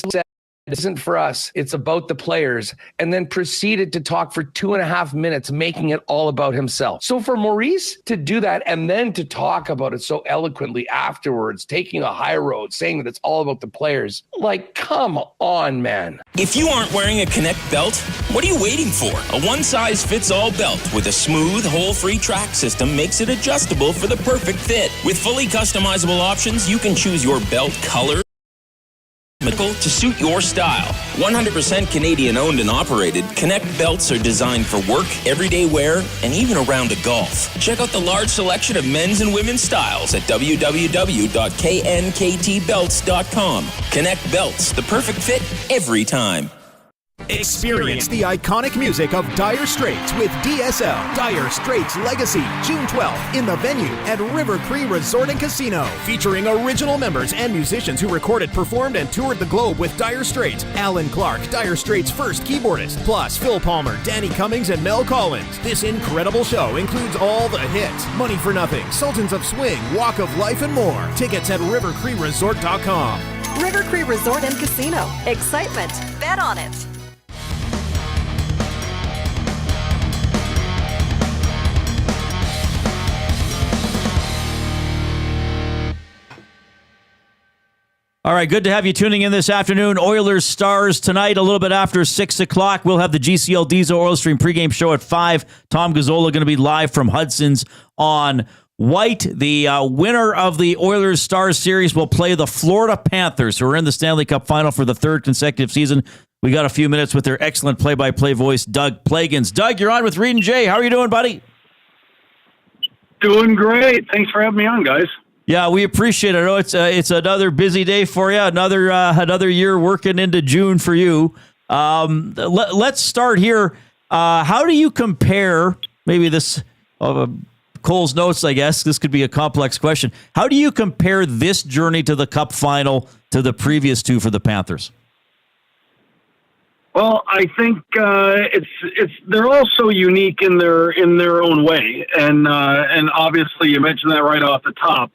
and said, "This isn't for us. It's about the players," and then proceeded to talk for 2.5 minutes, making it all about himself. So for Maurice to do that and then to talk about it so eloquently afterwards, taking a high road, saying that it's all about the players, like, come on, man. If you aren't wearing a Connect belt, what are you waiting for? A one-size-fits-all belt with a smooth, hole-free track system makes it adjustable for the perfect fit. With fully customizable options, you can choose your belt color to suit your style. 100% Canadian owned and operated, Connect belts are designed for work, everyday wear, and even a round of golf. Check out the large selection of men's and women's styles at www.knktbelts.com. Connect belts, the perfect fit every time. Experience the iconic music of Dire Straits with DSL. Dire Straits Legacy, June 12th in the venue at River Cree Resort and Casino. Featuring original members and musicians who recorded, performed, and toured the globe with Dire Straits. Alan Clark, Dire Straits' first keyboardist, plus Phil Palmer, Danny Cummings, and Mel Collins. This incredible show includes all the hits. Money for Nothing, Sultans of Swing, Walk of Life, and more. Tickets at rivercreeresort.com. River Cree Resort and Casino. Excitement. Bet on it. All right, good to have you tuning in this afternoon. Oilers Stars tonight, a little bit after 6 o'clock. We'll have the GCL Diesel Oil Stream pregame show at 5. Tom Gazzola going to be live from Hudson's on Whyte. The winner of the Oilers Stars series will play the Florida Panthers, who are in the Stanley Cup final for the third consecutive season. We got a few minutes with their excellent play-by-play voice, Doug Plagens. Doug, you're on with Reid and Jay. How are you doing, buddy? Doing great. Thanks for having me on, guys. Yeah, we appreciate it. I know it's another busy day for you, another year working into June for you. Let's start here. How do you compare, maybe this, Cole's notes, I guess, this could be a complex question. How do you compare this journey to the Cup final to the previous two for the Panthers? Well, I think they're all so unique in their own way, and obviously you mentioned that right off the top.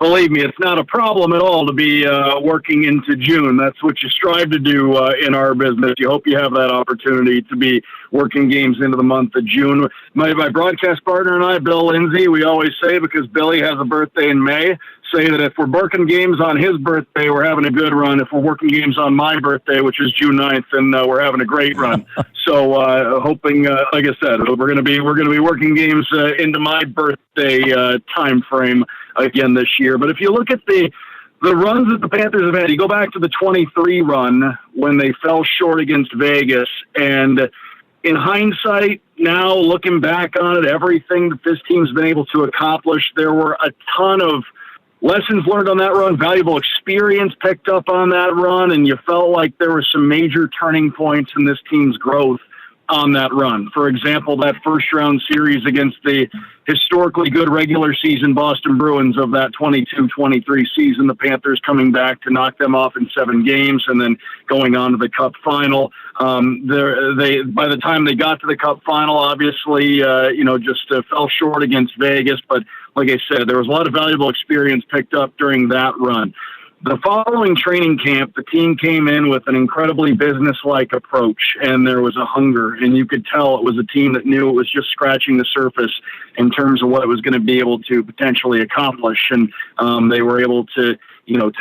Believe me, it's not a problem at all to be working into June. That's what you strive to do in our business. You hope you have that opportunity to be working games into the month of June. My broadcast partner and I, Bill Lindsay, we always say, because Billy has a birthday in May, say that if we're working games on his birthday, we're having a good run. If we're working games on my birthday, which is June 9th, then we're having a great run. So hoping, like I said, we're going to be working games into my birthday time frame again this year. But if you look at the runs that the Panthers have had, you go back to the 23 run when they fell short against Vegas, and in hindsight, now looking back on it, everything that this team's been able to accomplish, there were a ton of lessons learned on that run, valuable experience picked up on that run, and you felt like there were some major turning points in this team's growth on that run. For example, that first-round series against the historically good regular season Boston Bruins of that 22-23 season, the Panthers coming back to knock them off in 7 games and then going on to the Cup final. By the time they got to the Cup final, obviously, just fell short against Vegas. But like I said, there was a lot of valuable experience picked up during that run. The following training camp, the team came in with an incredibly business-like approach, and there was a hunger, and you could tell it was a team that knew it was just scratching the surface in terms of what it was going to be able to potentially accomplish. And they were able to,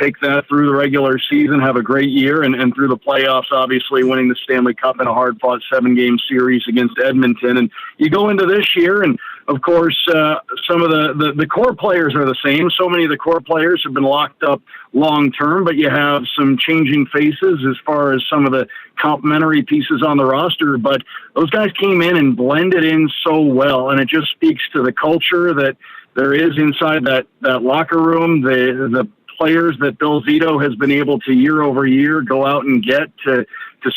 take that through the regular season, have a great year, and through the playoffs, obviously winning the Stanley Cup in a hard-fought 7-game series against Edmonton. And you go into this year, and of course, some of the core players are the same. So many of the core players have been locked up long-term, but you have some changing faces as far as some of the complementary pieces on the roster. But those guys came in and blended in so well, and it just speaks to the culture that there is inside that locker room, the players that Bill Zito has been able to year over year go out and get to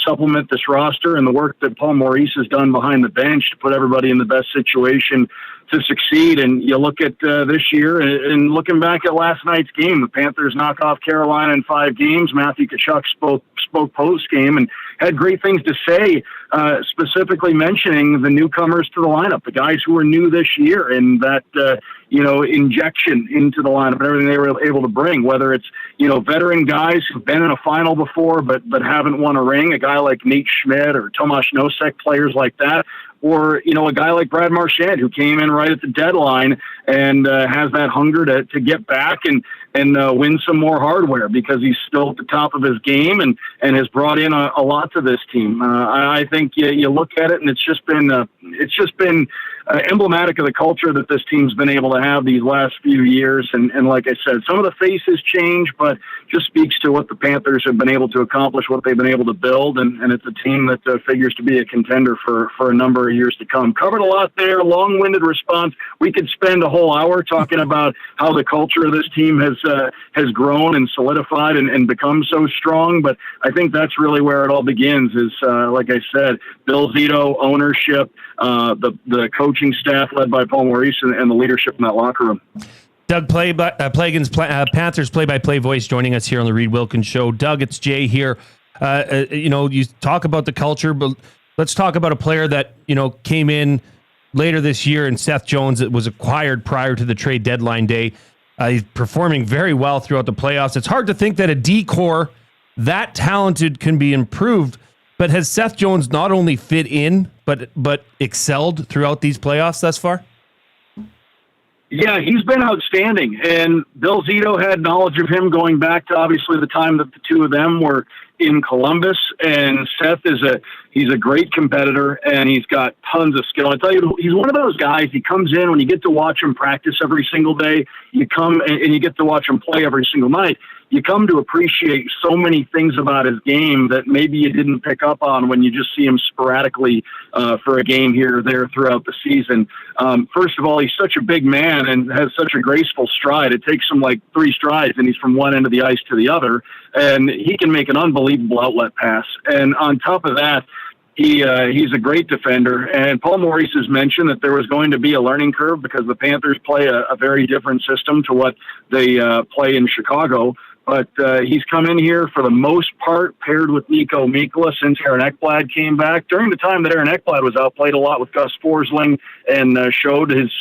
supplement this roster, and the work that Paul Maurice has done behind the bench to put everybody in the best situation to succeed. And you look at this year, and looking back at last night's game, the Panthers knock off Carolina in 5 games. Matthew Tkachuk spoke post-game and had great things to say, specifically mentioning the newcomers to the lineup, the guys who are new this year, and that injection into the lineup and everything they were able to bring, whether it's, veteran guys who've been in a final before but haven't won a ring, a guy like Nate Schmidt or Tomas Nosek, players like that, or, a guy like Brad Marchand, who came in right at the deadline and has that hunger to get back and win some more hardware because he's still at the top of his game and has brought in a lot to this team. I think you look at it, and it's just been emblematic of the culture that this team's been able to have these last few years. And like I said, some of the faces change, but just speaks to what the Panthers have been able to accomplish, what they've been able to build. And it's a team that figures to be a contender for a number of years to come. Covered a lot there, long-winded response. We could spend a whole hour talking about how the culture of this team has grown and solidified and become so strong. But I think that's really where it all begins is, like I said, Bill Zito, ownership, the coaching staff led by Paul Maurice, and the leadership in that locker room. Doug Plagens, Panthers play-by-play voice, joining us here on the Reid Wilkins Show. Doug, it's Jay here. You talk about the culture, but let's talk about a player that came in later this year, and Seth Jones, that was acquired prior to the trade deadline day. He's performing very well throughout the playoffs. It's hard to think that a D-core that talented can be improved, but has Seth Jones not only fit in, but excelled throughout these playoffs thus far? Yeah, he's been outstanding, and Bill Zito had knowledge of him going back to obviously the time that the two of them were in Columbus. And Seth he's a great competitor, and he's got tons of skill. I tell you, he's one of those guys. He comes in when you get to watch him practice every single day. You come and you get to watch him play every single night. You come to appreciate so many things about his game that maybe you didn't pick up on when you just see him sporadically for a game here or there throughout the season. First of all, he's such a big man and has such a graceful stride. It takes him like 3 strides, and he's from one end of the ice to the other, and he can make an unbelievable outlet pass. And on top of that, he's a great defender. And Paul Maurice has mentioned that there was going to be a learning curve because the Panthers play a very different system to what they play in Chicago. But he's come in here for the most part paired with Nico Mikkola since Aaron Ekblad came back. During the time that Aaron Ekblad was out, played a lot with Gus Forsling and showed his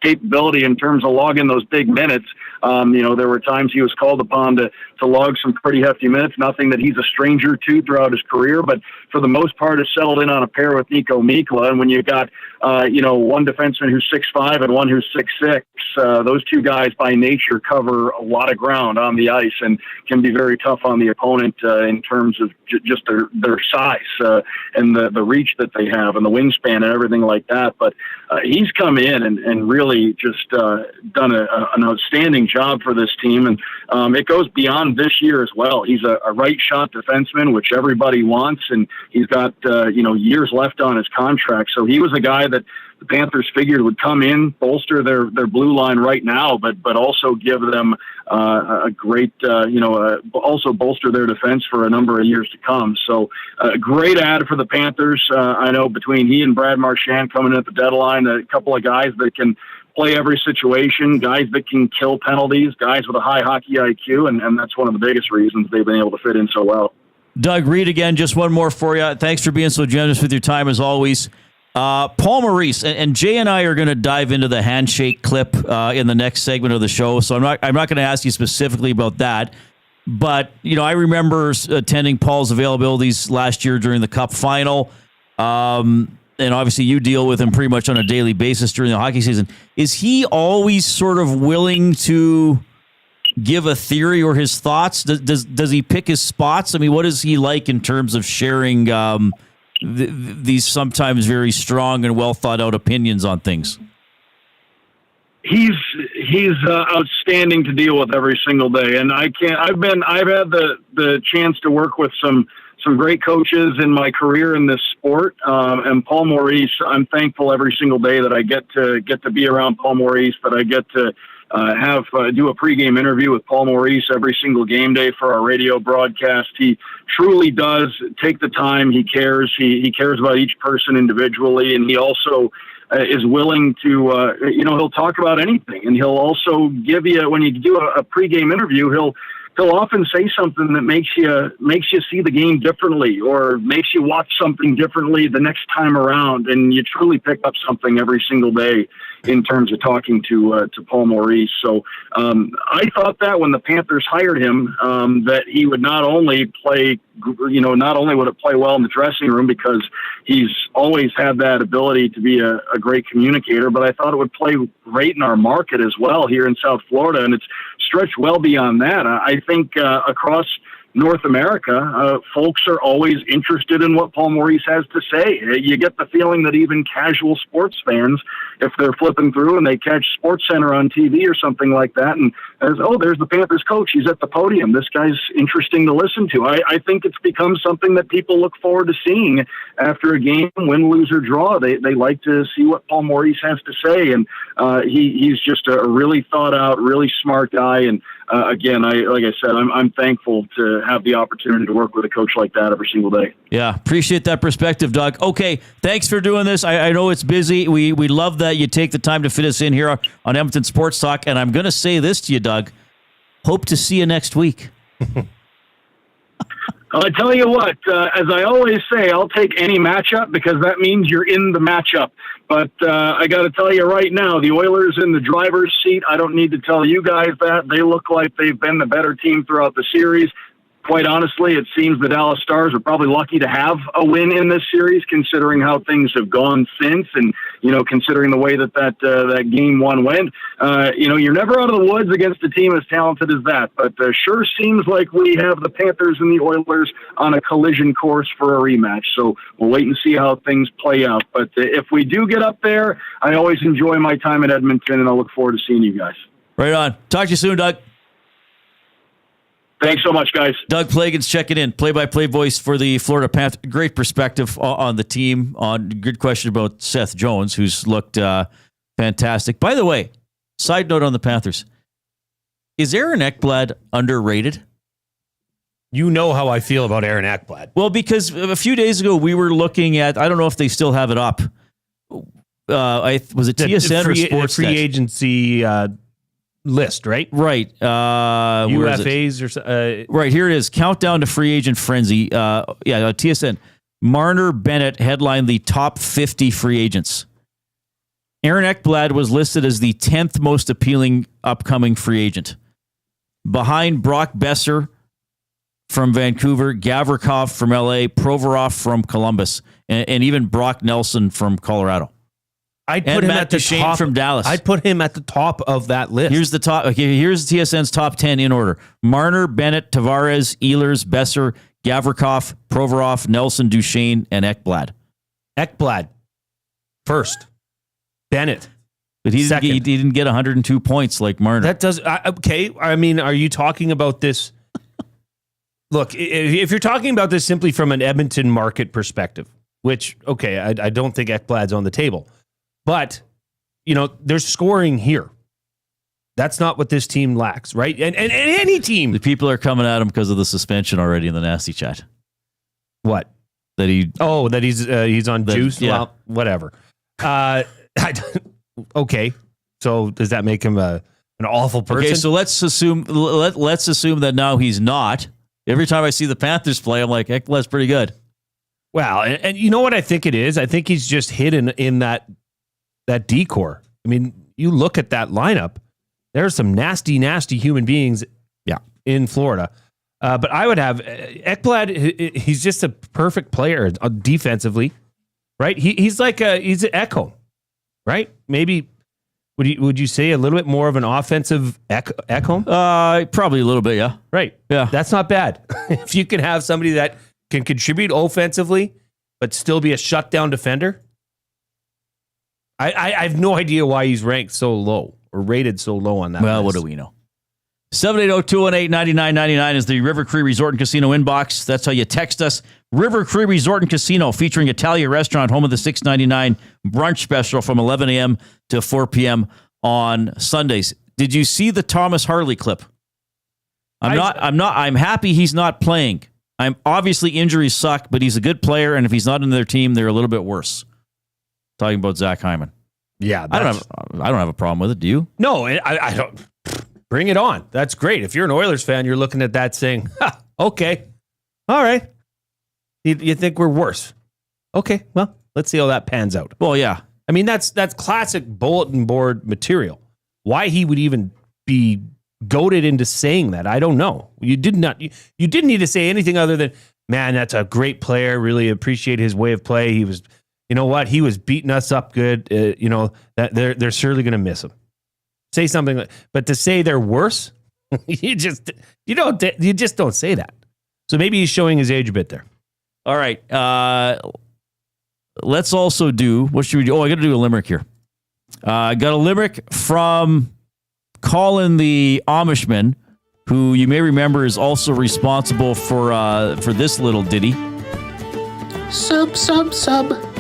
capability in terms of logging those big minutes. There were times he was called upon to log some pretty hefty minutes, nothing that he's a stranger to throughout his career, but for the most part has settled in on a pair with Nico Mikla. And when you've got, one defenseman who's 6'5" and one who's 6'6", those two guys by nature cover a lot of ground on the ice and can be very tough on the opponent in terms of just their size and the reach that they have and the wingspan and everything like that. But he's come in and really just done an outstanding job for this team. And it goes beyond this year as well. He's a right shot defenseman, which everybody wants, and he's got years left on his contract. So he was a guy that the Panthers figured would come in, bolster their blue line right now, but also give them a great, also bolster their defense for a number of years to come. So a great ad for the Panthers. I know between he and Brad Marchand coming in at the deadline, a couple of guys that can play every situation, guys that can kill penalties, guys with a high hockey IQ, and that's one of the biggest reasons they've been able to fit in so well. Doug, Reid again, just one more for you. Thanks for being so generous with your time as always. Paul Maurice and Jay and I are going to dive into the handshake clip in the next segment of the show. So I'm not going to ask you specifically about that, but I remember attending Paul's availabilities last year during the Cup final. And obviously you deal with him pretty much on a daily basis during the hockey season. Is he always sort of willing to give a theory or his thoughts? Does he pick his spots? I mean, what is he like in terms of sharing these sometimes very strong and well thought out opinions on things? He's outstanding to deal with every single day, and I've had the chance to work with some great coaches in my career in this sport, and Paul Maurice. I'm thankful every single day that I get to be around Paul Maurice, that I get to do a pregame interview with Paul Maurice every single game day for our radio broadcast. He truly does take the time. He cares. He cares about each person individually, and he also is willing to, he'll talk about anything, and he'll also give you, when you do a pregame interview, he'll often say something that makes you see the game differently or makes you watch something differently the next time around, and you truly pick up something every single day in terms of talking to Paul Maurice. So I thought that when the Panthers hired him, that he would not only would it play well in the dressing room because he's always had that ability to be a great communicator, but I thought it would play great in our market as well here in South Florida, and it's stretched well beyond that. I think across North America, folks are always interested in what Paul Maurice has to say. You get the feeling that even casual sports fans, if they're flipping through and they catch SportsCenter on TV or something like that, and there's the Panthers coach, he's at the podium, this guy's interesting to listen to. I think it's become something that people look forward to seeing after a game, win, lose, or draw. They like to see what Paul Maurice has to say, and he's just a really thought out, really smart guy. And again, like I said, I'm thankful to have the opportunity to work with a coach like that every single day. Yeah, appreciate that perspective, Doug. Okay, thanks for doing this. I know it's busy. We love that you take the time to fit us in here on Edmonton Sports Talk. And I'm going to say this to you, Doug. Hope to see you next week. I tell you what, as I always say, I'll take any matchup because that means you're in the matchup. But I got to tell you right now, the Oilers in the driver's seat. I don't need to tell you guys that. They look like they've been the better team throughout the series. Quite honestly, it seems the Dallas Stars are probably lucky to have a win in this series, considering how things have gone since, and considering the way that game one went. You're never out of the woods against a team as talented as that, but sure seems like we have the Panthers and the Oilers on a collision course for a rematch. So we'll wait and see how things play out. But if we do get up there, I always enjoy my time in Edmonton, and I look forward to seeing you guys. Right on. Talk to you soon, Doug. Thanks so much, guys. Doug Plagens checking in, play-by-play voice for the Florida Panthers. Great perspective on the team. Good question about Seth Jones, who's looked fantastic. By the way, side note on the Panthers. Is Aaron Ekblad underrated? You know how I feel about Aaron Ekblad. Well, because a few days ago we were looking at, I don't know if they still have it up. Was it TSN or Sports? Free agency list, right? Right. UFAs or right, here it is. Countdown to free agent frenzy. TSN. Marner Bennett headlined the top 50 free agents. Aaron Ekblad was listed as the 10th most appealing upcoming free agent, behind Brock Besser from Vancouver, Gavrikov from LA, Provorov from Columbus, and even Brock Nelson from Colorado. I'd put him Matt at the Duchene top from Dallas. I'd put him at the top of that list. Here's the top. Okay, here's TSN's top 10 in order: Marner, Bennett, Tavares, Ehlers, Besser, Gavrikov, Provorov, Nelson, Duchene, and Ekblad. Ekblad first. Bennett. But he didn't get 102 points like Marner. That does okay. I mean, are you talking about this? Look, if you're talking about this simply from an Edmonton market perspective, which okay, I don't think Ekblad's on the table, but you know, there's scoring here. That's not what this team lacks, right? And any team. The people are coming at him because of the suspension already in the nasty chat. What? That he's on juice. Yeah. Well, whatever. Okay, so does that make him an awful person? Okay, so let's assume that now he's not. Every time I see the Panthers play, I'm like, Ekblad's pretty good. Well, and you know what I think it is? I think he's just hidden in that decor. I mean, you look at that lineup. There's some nasty, nasty human beings. In Florida, but I would have Ekblad. He's just a perfect player defensively, right? He's an Ekholm. Right? Maybe would you say a little bit more of an offensive Ekholm? Probably a little bit, yeah. Right. Yeah. That's not bad. If you can have somebody that can contribute offensively but still be a shutdown defender. I have no idea why he's ranked so low or rated so low on that list. What do we know? 780-218-9999 is the River Cree Resort and Casino inbox. That's how you text us. River Cree Resort and Casino, featuring Italia Restaurant, home of the $6.99 brunch special from 11 a.m. to 4 p.m. on Sundays. Did you see the Thomas Harley clip? I'm happy he's not playing. Obviously injuries suck, but he's a good player, and if he's not in their team, they're a little bit worse. Talking about Zach Hyman. Yeah, I don't have a problem with it. Do you? No, I don't. Bring it on. That's great. If you're an Oilers fan, you're looking at that saying, okay, all right. You think we're worse? Okay, well, let's see how that pans out. Well, yeah. I mean, that's classic bulletin board material. Why he would even be goaded into saying that, I don't know. You didn't need to say anything other than, man, that's a great player. Really appreciate his way of play. He was, you know what? He was beating us up good. That they're surely going to miss him. Say something, but to say they're worse, you just don't say that. So maybe he's showing his age a bit there. All right. Let's also do, what should we do? Oh, I got to do a limerick here. I got a limerick from Colin the Amishman, who you may remember is also responsible for this little ditty. Sub.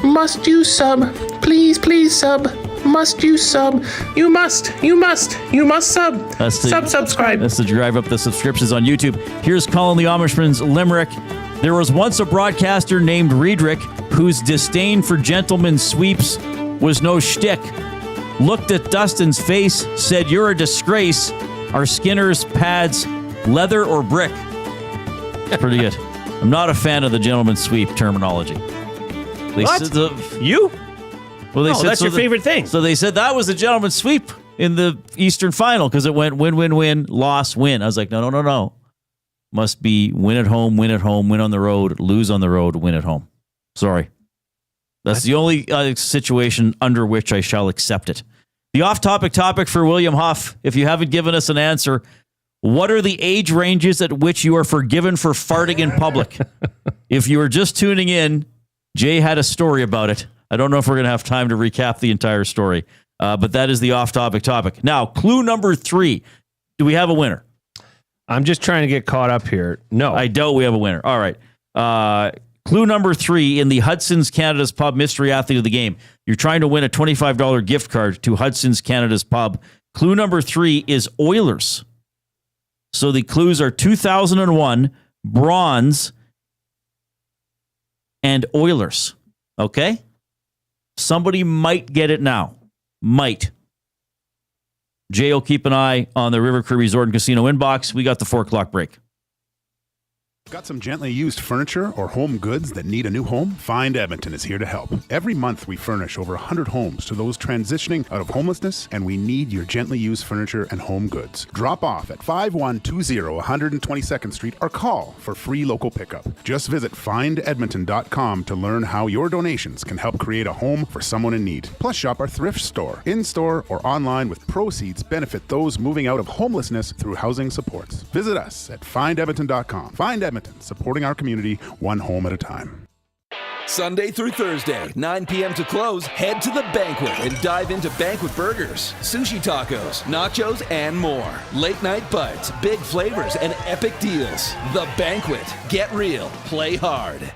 Must you sub? Please sub. Must you sub? You must sub. Subscribe. That's to drive up the subscriptions on YouTube. Here's Colin the Amishman's limerick. There was once a broadcaster named Riedrich whose disdain for gentlemen's sweeps was no shtick. Looked at Dustin's face, said, "You're a disgrace. Are Skinner's pads leather or brick?" Pretty good. I'm not a fan of the gentleman's sweep terminology. You? Well, they said that's your favorite thing. So they said that was the gentleman's sweep in the Eastern Final because it went win, loss, win. I was like, no. Must be win at home, win on the road, lose on the road, win at home. Sorry. That's the only situation under which I shall accept it. The off-topic topic for William Huff, if you haven't given us an answer, what are the age ranges at which you are forgiven for farting in public? If you were just tuning in, Jay had a story about it. I don't know if we're going to have time to recap the entire story, but that is the off-topic topic. Now, clue number 3. Do we have a winner? I'm just trying to get caught up here. No. I doubt we have a winner. All right. Clue number 3 in the Hudson's Canada's Pub Mystery Athlete of the Game. You're trying to win a $25 gift card to Hudson's Canada's Pub. Clue number 3 is Oilers. So the clues are 2001, bronze, and Oilers. Okay? Somebody might get it now. Might. Jay will keep an eye on the River Cree Resort and Casino inbox. We got the 4 o'clock break. Got some gently used furniture or home goods that need a new home? Find Edmonton is here to help. Every month we furnish over 100 homes to those transitioning out of homelessness, and we need your gently used furniture and home goods. Drop off at 5120 122nd Street or call for free local pickup. Just visit findedmonton.com to learn how your donations can help create a home for someone in need. Plus shop our thrift store, in-store or online, with proceeds benefit those moving out of homelessness through housing supports. Visit us at findedmonton.com. Find Edmonton, supporting our community one home at a time. Sunday through Thursday, 9 p.m. to close, head to the Banquet and dive into Banquet burgers, sushi tacos, nachos, and more. Late night bites, big flavors, and epic deals. The Banquet. Get real. Play hard.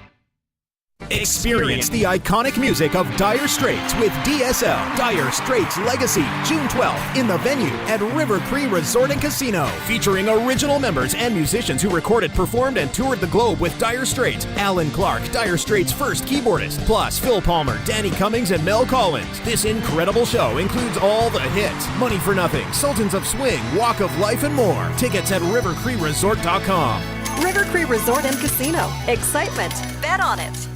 Experience the iconic music of Dire Straits with DSL, Dire Straits Legacy, June 12th in the venue at River Cree Resort and Casino. Featuring original members and musicians who recorded, performed, and toured the globe with Dire Straits. Alan Clark, Dire Straits' first keyboardist, plus Phil Palmer, Danny Cummings, and Mel Collins. This incredible show includes all the hits, Money for Nothing, Sultans of Swing, Walk of Life, and more. Tickets at rivercreeresort.com. River Cree Resort and Casino. Excitement. Bet on it.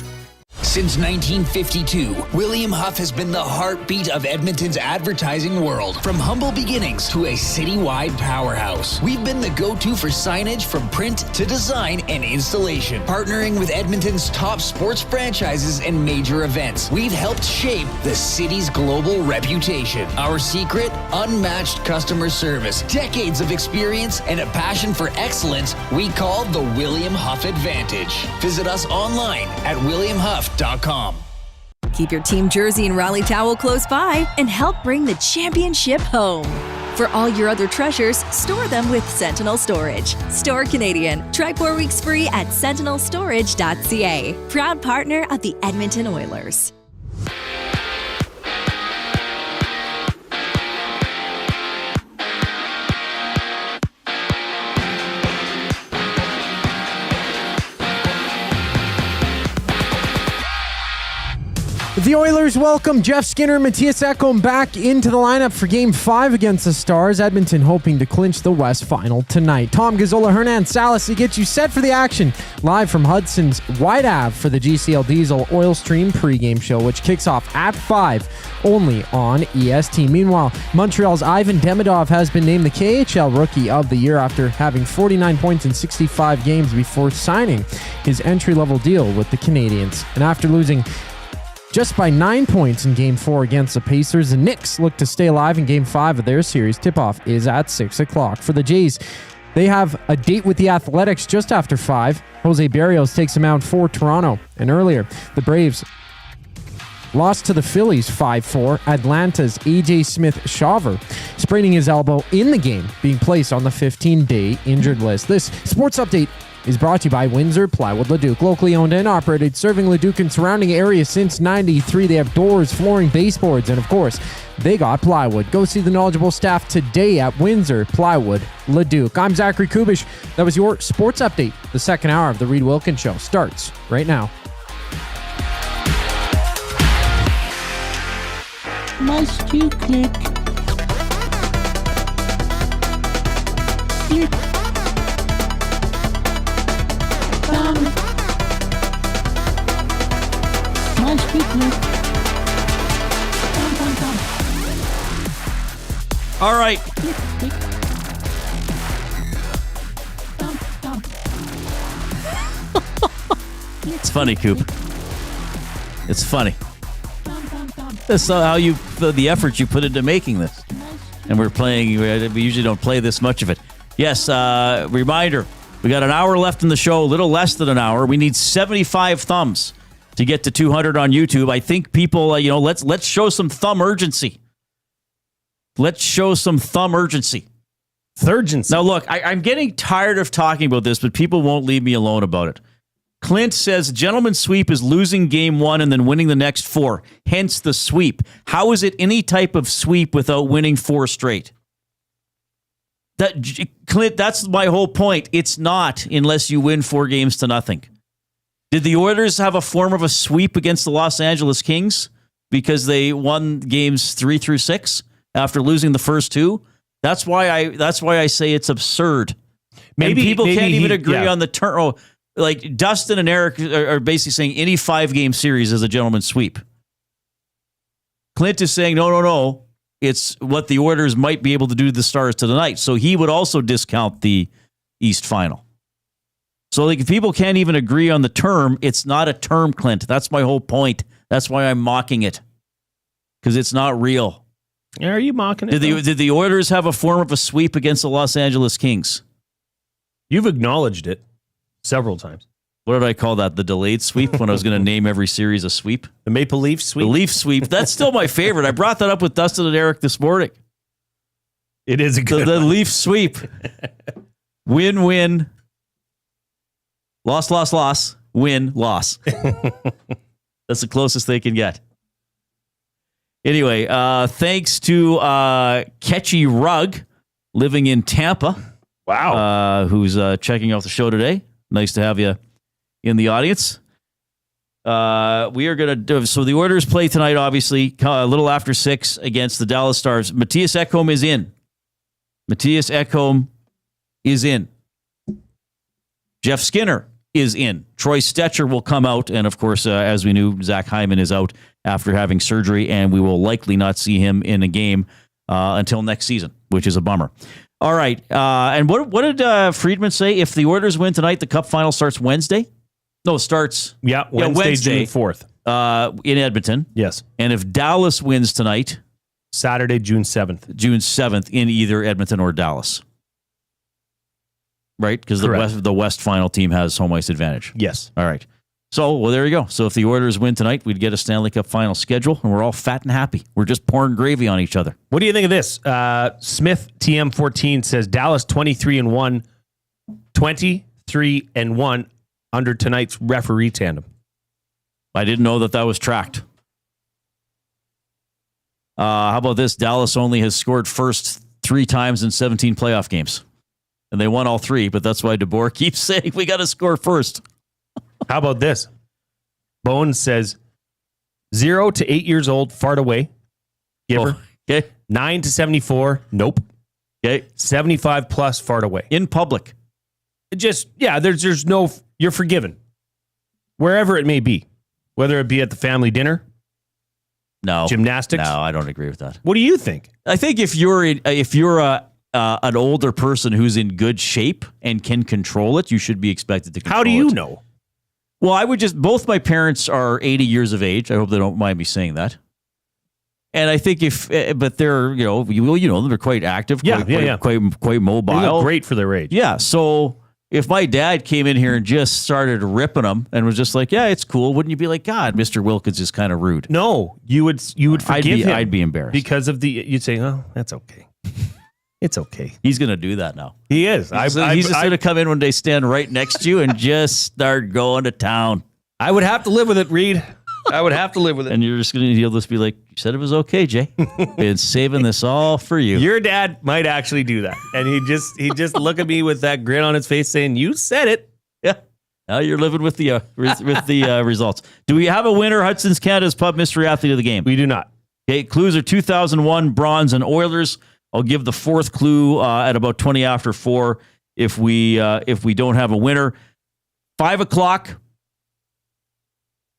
Since 1952, William Huff has been the heartbeat of Edmonton's advertising world. From humble beginnings to a citywide powerhouse, we've been the go-to for signage from print to design and installation. Partnering with Edmonton's top sports franchises and major events, we've helped shape the city's global reputation. Our secret? Unmatched customer service, decades of experience, and a passion for excellence we call the William Huff Advantage. Visit us online at williamhuff.com. Keep your team jersey and rally towel close by and help bring the championship home. For all your other treasures, store them with Sentinel Storage. Store Canadian. Try 4 weeks free at sentinelstorage.ca. Proud partner of the Edmonton Oilers. The Oilers welcome J.Skinner and Mattias Ekholm back into the lineup for Game 5 against the Stars. Edmonton hoping to clinch the West Final tonight. Tom Gazzola, Hernan Salas to get you set for the action. Live from Hudson's Whyte Ave for the GCL Diesel Oil Stream pregame show, which kicks off at 5, only on EST. Meanwhile, Montreal's Ivan Demidov has been named the KHL Rookie of the Year after having 49 points in 65 games before signing his entry-level deal with the Canadiens. And after losing just by 9 points in Game 4 against the Pacers, the Knicks look to stay alive in Game 5 of their series. Tip-off is at 6 o'clock. For the Jays, they have a date with the Athletics just after 5. Jose Barrios takes them out for Toronto. And earlier, the Braves lost to the Phillies 5-4. Atlanta's A.J. Smith-Shawver spraining his elbow in the game, being placed on the 15-day injured list. This sports update is brought to you by Windsor, Plywood, Leduc. Locally owned and operated, serving Leduc and surrounding areas since '93. They have doors, flooring, baseboards, and of course, they got plywood. Go see the knowledgeable staff today at Windsor, Plywood, Leduc. I'm Zachary Kubish. That was your sports update. The second hour of the Reid Wilkins Show starts right now. Must you click? Click. Must you click? All right. It's funny, Coop. It's funny. That's how you the effort you put into making this. And we're playing. We usually don't play this much of it. Yes. Reminder: we got an hour left in the show. A little less than an hour. We need 75 thumbs to get to 200 on YouTube. I think people, let's show some thumb urgency. Let's show some thumb urgency. Thurgency. Now, look, I'm getting tired of talking about this, but people won't leave me alone about it. Clint says, gentleman's sweep is losing game 1 and then winning the next 4, hence the sweep. How is it any type of sweep without winning 4 straight? Clint, that's my whole point. It's not unless you win 4 games to nothing. Did the Oilers have a form of a sweep against the Los Angeles Kings because they won games 3 through 6 after losing the first 2? That's why I say it's absurd. Maybe people can't even agree on the turn. Oh, Like Dustin and Eric are basically saying any 5-game series is a gentleman's sweep. Clint is saying, no. It's what the Oilers might be able to do to the Stars tonight. So he would also discount the East Final. So like if people can't even agree on the term, it's not a term, Clint. That's my whole point. That's why I'm mocking it. Because it's not real. Are you mocking it? Did the Oilers have a form of a sweep against the Los Angeles Kings? You've acknowledged it several times. What did I call that? The delayed sweep when I was going to name every series a sweep? The Maple Leaf sweep? The Leaf sweep. That's still my favorite. I brought that up with Dustin and Eric this morning. It is a good The one. Leaf sweep. Win-win. Loss. Win, loss. That's the closest they can get. Anyway, thanks to Catchy Rug living in Tampa. Wow. Who's checking out the show today. Nice to have you in the audience. We are going to do, so the Oilers play tonight, obviously, a little after 6 against the Dallas Stars. Mattias Ekholm is in. Jeff Skinner is in. Troy Stetcher will come out. And of course, as we knew, Zach Hyman is out after having surgery, and we will likely not see him in a game until next season, which is a bummer. All right. And what did Friedman say? If the Oilers win tonight, the Cup final starts Wednesday? No, it starts Wednesday, June 4th. In Edmonton. Yes. And if Dallas wins tonight, Saturday, June 7th. June 7th in either Edmonton or Dallas. Right? Because the West final team has home ice advantage. Yes. All right. So, well, there you go. So if the Oilers win tonight, we'd get a Stanley Cup final schedule, and we're all fat and happy. We're just pouring gravy on each other. What do you think of this? Smith TM14 says Dallas 23-1, 23-1 under tonight's referee tandem. I didn't know that was tracked. How about this? Dallas only has scored first 3 times in 17 playoff games. And they won all 3, but that's why DeBoer keeps saying we got to score first. How about this? Bones says 0 to 8 years old, fart away. Giver. Okay. 9 to 74, nope. Okay. 75 plus, fart away. In public. There's no, you're forgiven. Wherever it may be. Whether it be at the family dinner. No. Gymnastics. No, I don't agree with that. What do you think? I think if you're an older person who's in good shape and can control it, you should be expected to control it. How do you know? Well, both my parents are 80 years of age. I hope they don't mind me saying that. And I think but they're, they're quite active, quite mobile. They look great for their age. Yeah. So if my dad came in here and just started ripping them and was just like, yeah, it's cool, wouldn't you be like, God, Mr. Wilkins is kind of rude? No, you would forgive him. I'd be embarrassed. Because of you'd say, oh, that's okay. It's okay. He's going to do that now. He is. He's just going to come in one day, stand right next to you, and just start going to town. I would have to live with it, Reid. I would have to live with it. And he'll just be like, you said it was okay, Jay. Been saving this all for you. Your dad might actually do that. And he just look at me with that grin on his face saying, you said it. Yeah. Now you're living with the results. Do we have a winner, Hudson's Canada's Pub Mystery Athlete of the Game? We do not. Okay, clues are 2001, Bronze, and Oilers. I'll give the 4th clue at about 20 after 4 if we don't have a winner. 5 o'clock,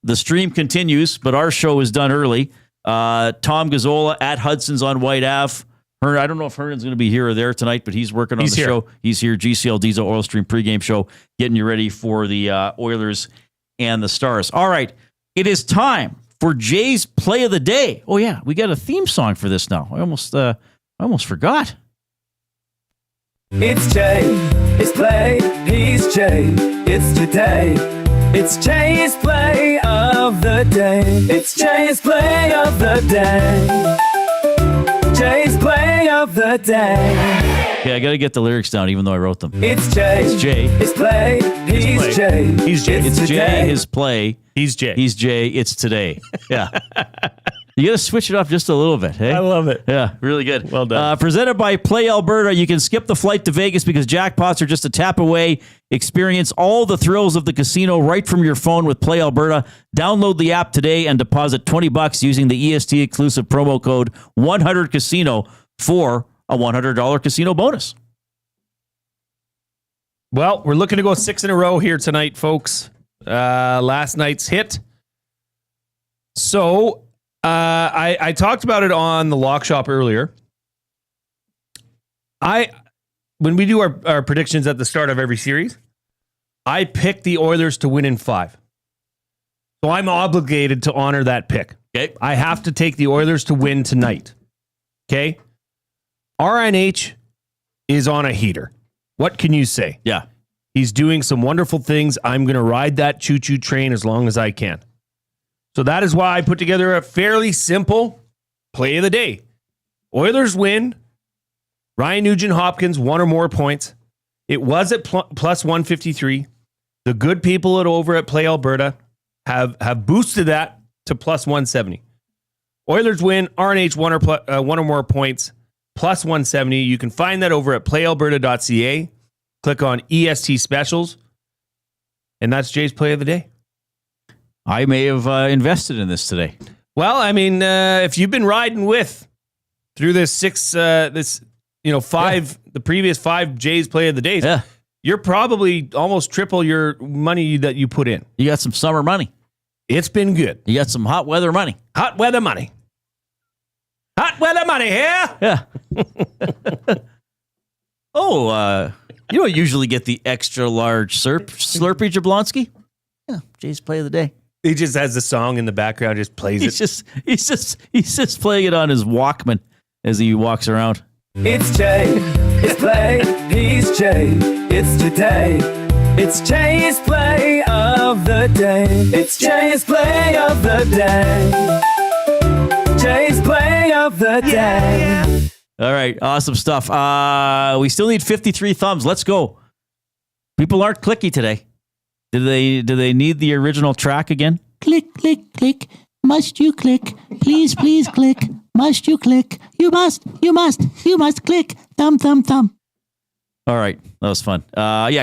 the stream continues, but our show is done early. Tom Gazzola at Hudson's on Whyte Ave. I don't know if Hernan's going to be here or there tonight, but he's working on the show. He's here, GCL Diesel Oil Stream pregame show, getting you ready for the Oilers and the Stars. All right, it is time for Jay's Play of the Day. Oh, yeah, we got a theme song for this now. I almost forgot. It's Jay, it's play, he's Jay, it's today. It's Jay's Play of the Day. It's Jay's Play of the Day. Jay's Play of the Day. Yeah, I got to get the lyrics down, even though I wrote them. It's Jay. It's Jay. It's play. He's Jay. He's Jay. It's Jay. His play. He's Jay. He's Jay. It's today. Yeah. You got to switch it up just a little bit. Hey? I love it. Yeah, really good. Well done. Presented by Play Alberta. You can skip the flight to Vegas because jackpots are just a tap away. Experience all the thrills of the casino right from your phone with Play Alberta. Download the app today and deposit $20 using the EST exclusive promo code 100casino for a $100 casino bonus. Well, we're looking to go 6 in a row here tonight, folks. Last night's hit. So I talked about it on the Lock Shop earlier. When we do our predictions at the start of every series, I pick the Oilers to win in 5. So I'm obligated to honor that pick. Okay. I have to take the Oilers to win tonight. Okay. RNH is on a heater. What can you say? Yeah. He's doing some wonderful things. I'm going to ride that choo-choo train as long as I can. So that is why I put together a fairly simple play of the day. Oilers win. Ryan Nugent-Hopkins, 1 or more points. It was at plus 153. The good people over at Play Alberta have boosted that to plus 170. Oilers win, RNH 1 or more points, plus 170. You can find that over at playalberta.ca. Click on EST Specials. And that's Jay's play of the day. I may have invested in this today. Well, I mean, if you've been riding with through this the previous 5 Jay's play of the days, you're probably almost triple your money that you put in. You got some summer money. It's been good. You got some hot weather money. Hot weather money. Hot weather money here. Yeah. You don't usually get the extra large Slurpee Jablonski? Yeah, Jay's play of the day. He just has the song in the background, just plays it. He's just playing it on his Walkman as he walks around. It's Jay, it's play, he's Jay, it's today. It's Jay's play of the day. It's Jay's play of the day. Jay's play of the day. All right, awesome stuff. We still need 53 thumbs. Let's go. People aren't clicky today. Do they need the original track again? Click, click, click. Must you click? Please, please click. Must you click? You must click. Thumb, thumb, thumb. All right, that was fun.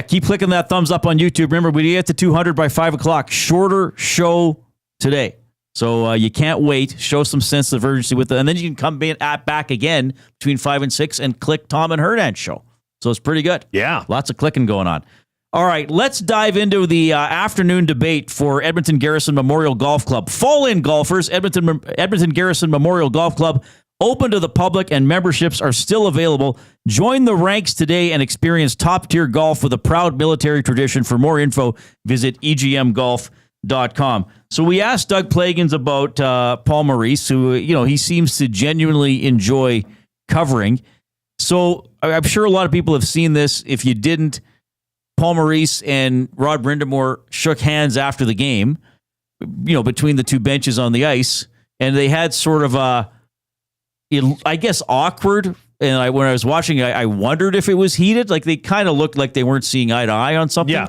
Keep clicking that thumbs up on YouTube. Remember, we get to 200 by 5 o'clock. Shorter show today. So you can't wait. Show some sense of urgency with it. And then you can come back again between 5 and 6 and click Tom and Hernan's show. So it's pretty good. Yeah. Lots of clicking going on. All right, let's dive into the afternoon debate for Edmonton Garrison Memorial Golf Club. Fall-in golfers, Edmonton Garrison Memorial Golf Club, open to the public and memberships are still available. Join the ranks today and experience top-tier golf with a proud military tradition. For more info, visit egmgolf.com. So we asked Doug Plagens about Paul Maurice, who, he seems to genuinely enjoy covering. So I'm sure a lot of people have seen this. If you didn't, Paul Maurice and Rod Brindamore shook hands after the game, between the two benches on the ice. And they had sort of awkward. And when I was watching, I wondered if it was heated. Like they kind of looked like they weren't seeing eye to eye on something. Yeah.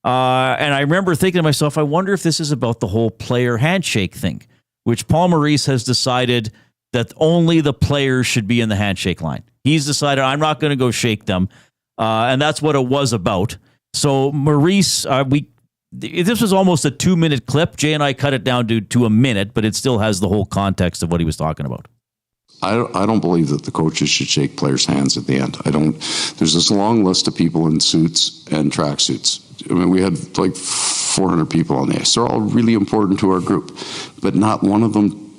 And I remember thinking to myself, I wonder if this is about the whole player handshake thing, which Paul Maurice has decided that only the players should be in the handshake line. He's decided, I'm not going to go shake them. And that's what it was about. So Maurice, this was almost a 2-minute clip. Jay and I cut it down to a minute, but it still has the whole context of what he was talking about. I don't believe that the coaches should shake players' hands at the end. There's this long list of people in suits and tracksuits. I mean, we had like 400 people on the ice. They're all really important to our group, but not one of them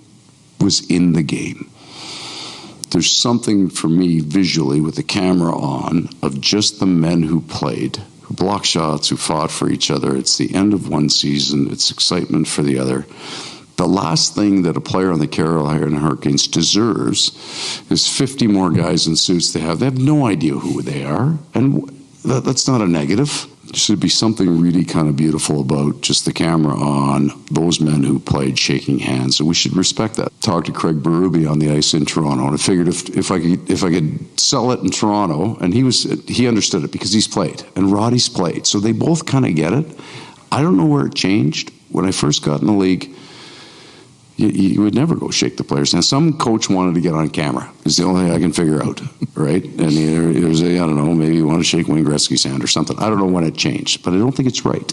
was in the game. There's something for me visually with the camera on of just the men who played, who blocked shots, who fought for each other. It's the end of one season. It's excitement for the other. The last thing that a player on the Carolina Hurricanes deserves is 50 more guys in suits they have. They have no idea who they are. And that's not a negative. There should be something really kind of beautiful about just the camera on those men who played shaking hands. So we should respect that. Talked to Craig Berube on the ice in Toronto, and I figured if I could sell it in Toronto, and he understood it because he's played, and Roddy's played. So they both kind of get it. I don't know where it changed. When I first got in the league, you would never go shake the players. And some coach wanted to get on camera. It's the only thing I can figure out, right? And there's I don't know, maybe you want to shake Wayne Gretzky's hand or something. I don't know when it changed, but I don't think it's right.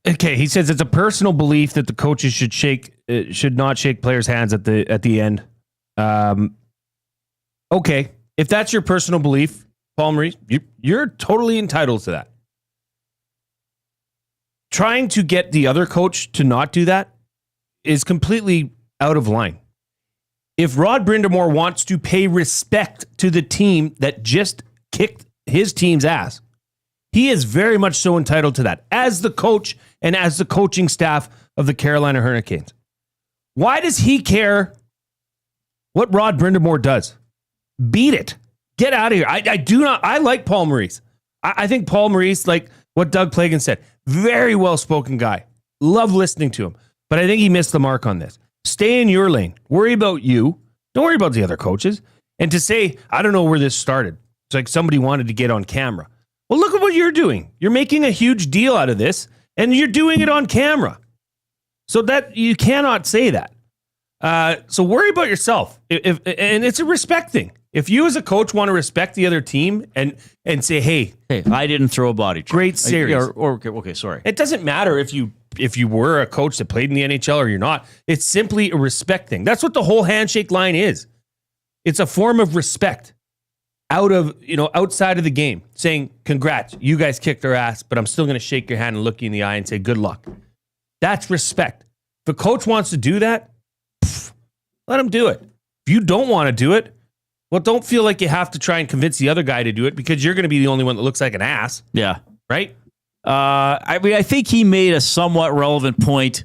Okay, he says it's a personal belief that the coaches should not shake players' hands at the end. Okay, If that's your personal belief, Paul Maurice, you're totally entitled to that. Trying to get the other coach to not do that is completely out of line. If Rod Brindamore wants to pay respect to the team that just kicked his team's ass, he is very much so entitled to that as the coach and as the coaching staff of the Carolina Hurricanes. Why does he care what Rod Brindamore does? Beat it. Get out of here. I like Paul Maurice. I think Paul Maurice, like what Doug Plagens said, very well-spoken guy. Love listening to him. But I think he missed the mark on this. Stay in your lane. Worry about you. Don't worry about the other coaches. And to say, I don't know where this started. It's like somebody wanted to get on camera. Well, look at what you're doing. You're making a huge deal out of this, and you're doing it on camera. So that you cannot say that. So worry about yourself. And it's a respect thing. If you as a coach want to respect the other team and say, hey, I didn't throw a body check. Great series. Okay, sorry. It doesn't matter if you were a coach that played in the NHL or you're not. It's simply a respect thing. That's what the whole handshake line is. It's a form of respect outside of the game, saying, congrats, you guys kicked our ass, but I'm still going to shake your hand and look you in the eye and say, good luck. That's respect. If a coach wants to do that, let him do it. If you don't want to do it, well, don't feel like you have to try and convince the other guy to do it because you're going to be the only one that looks like an ass. Yeah. Right? I think he made a somewhat relevant point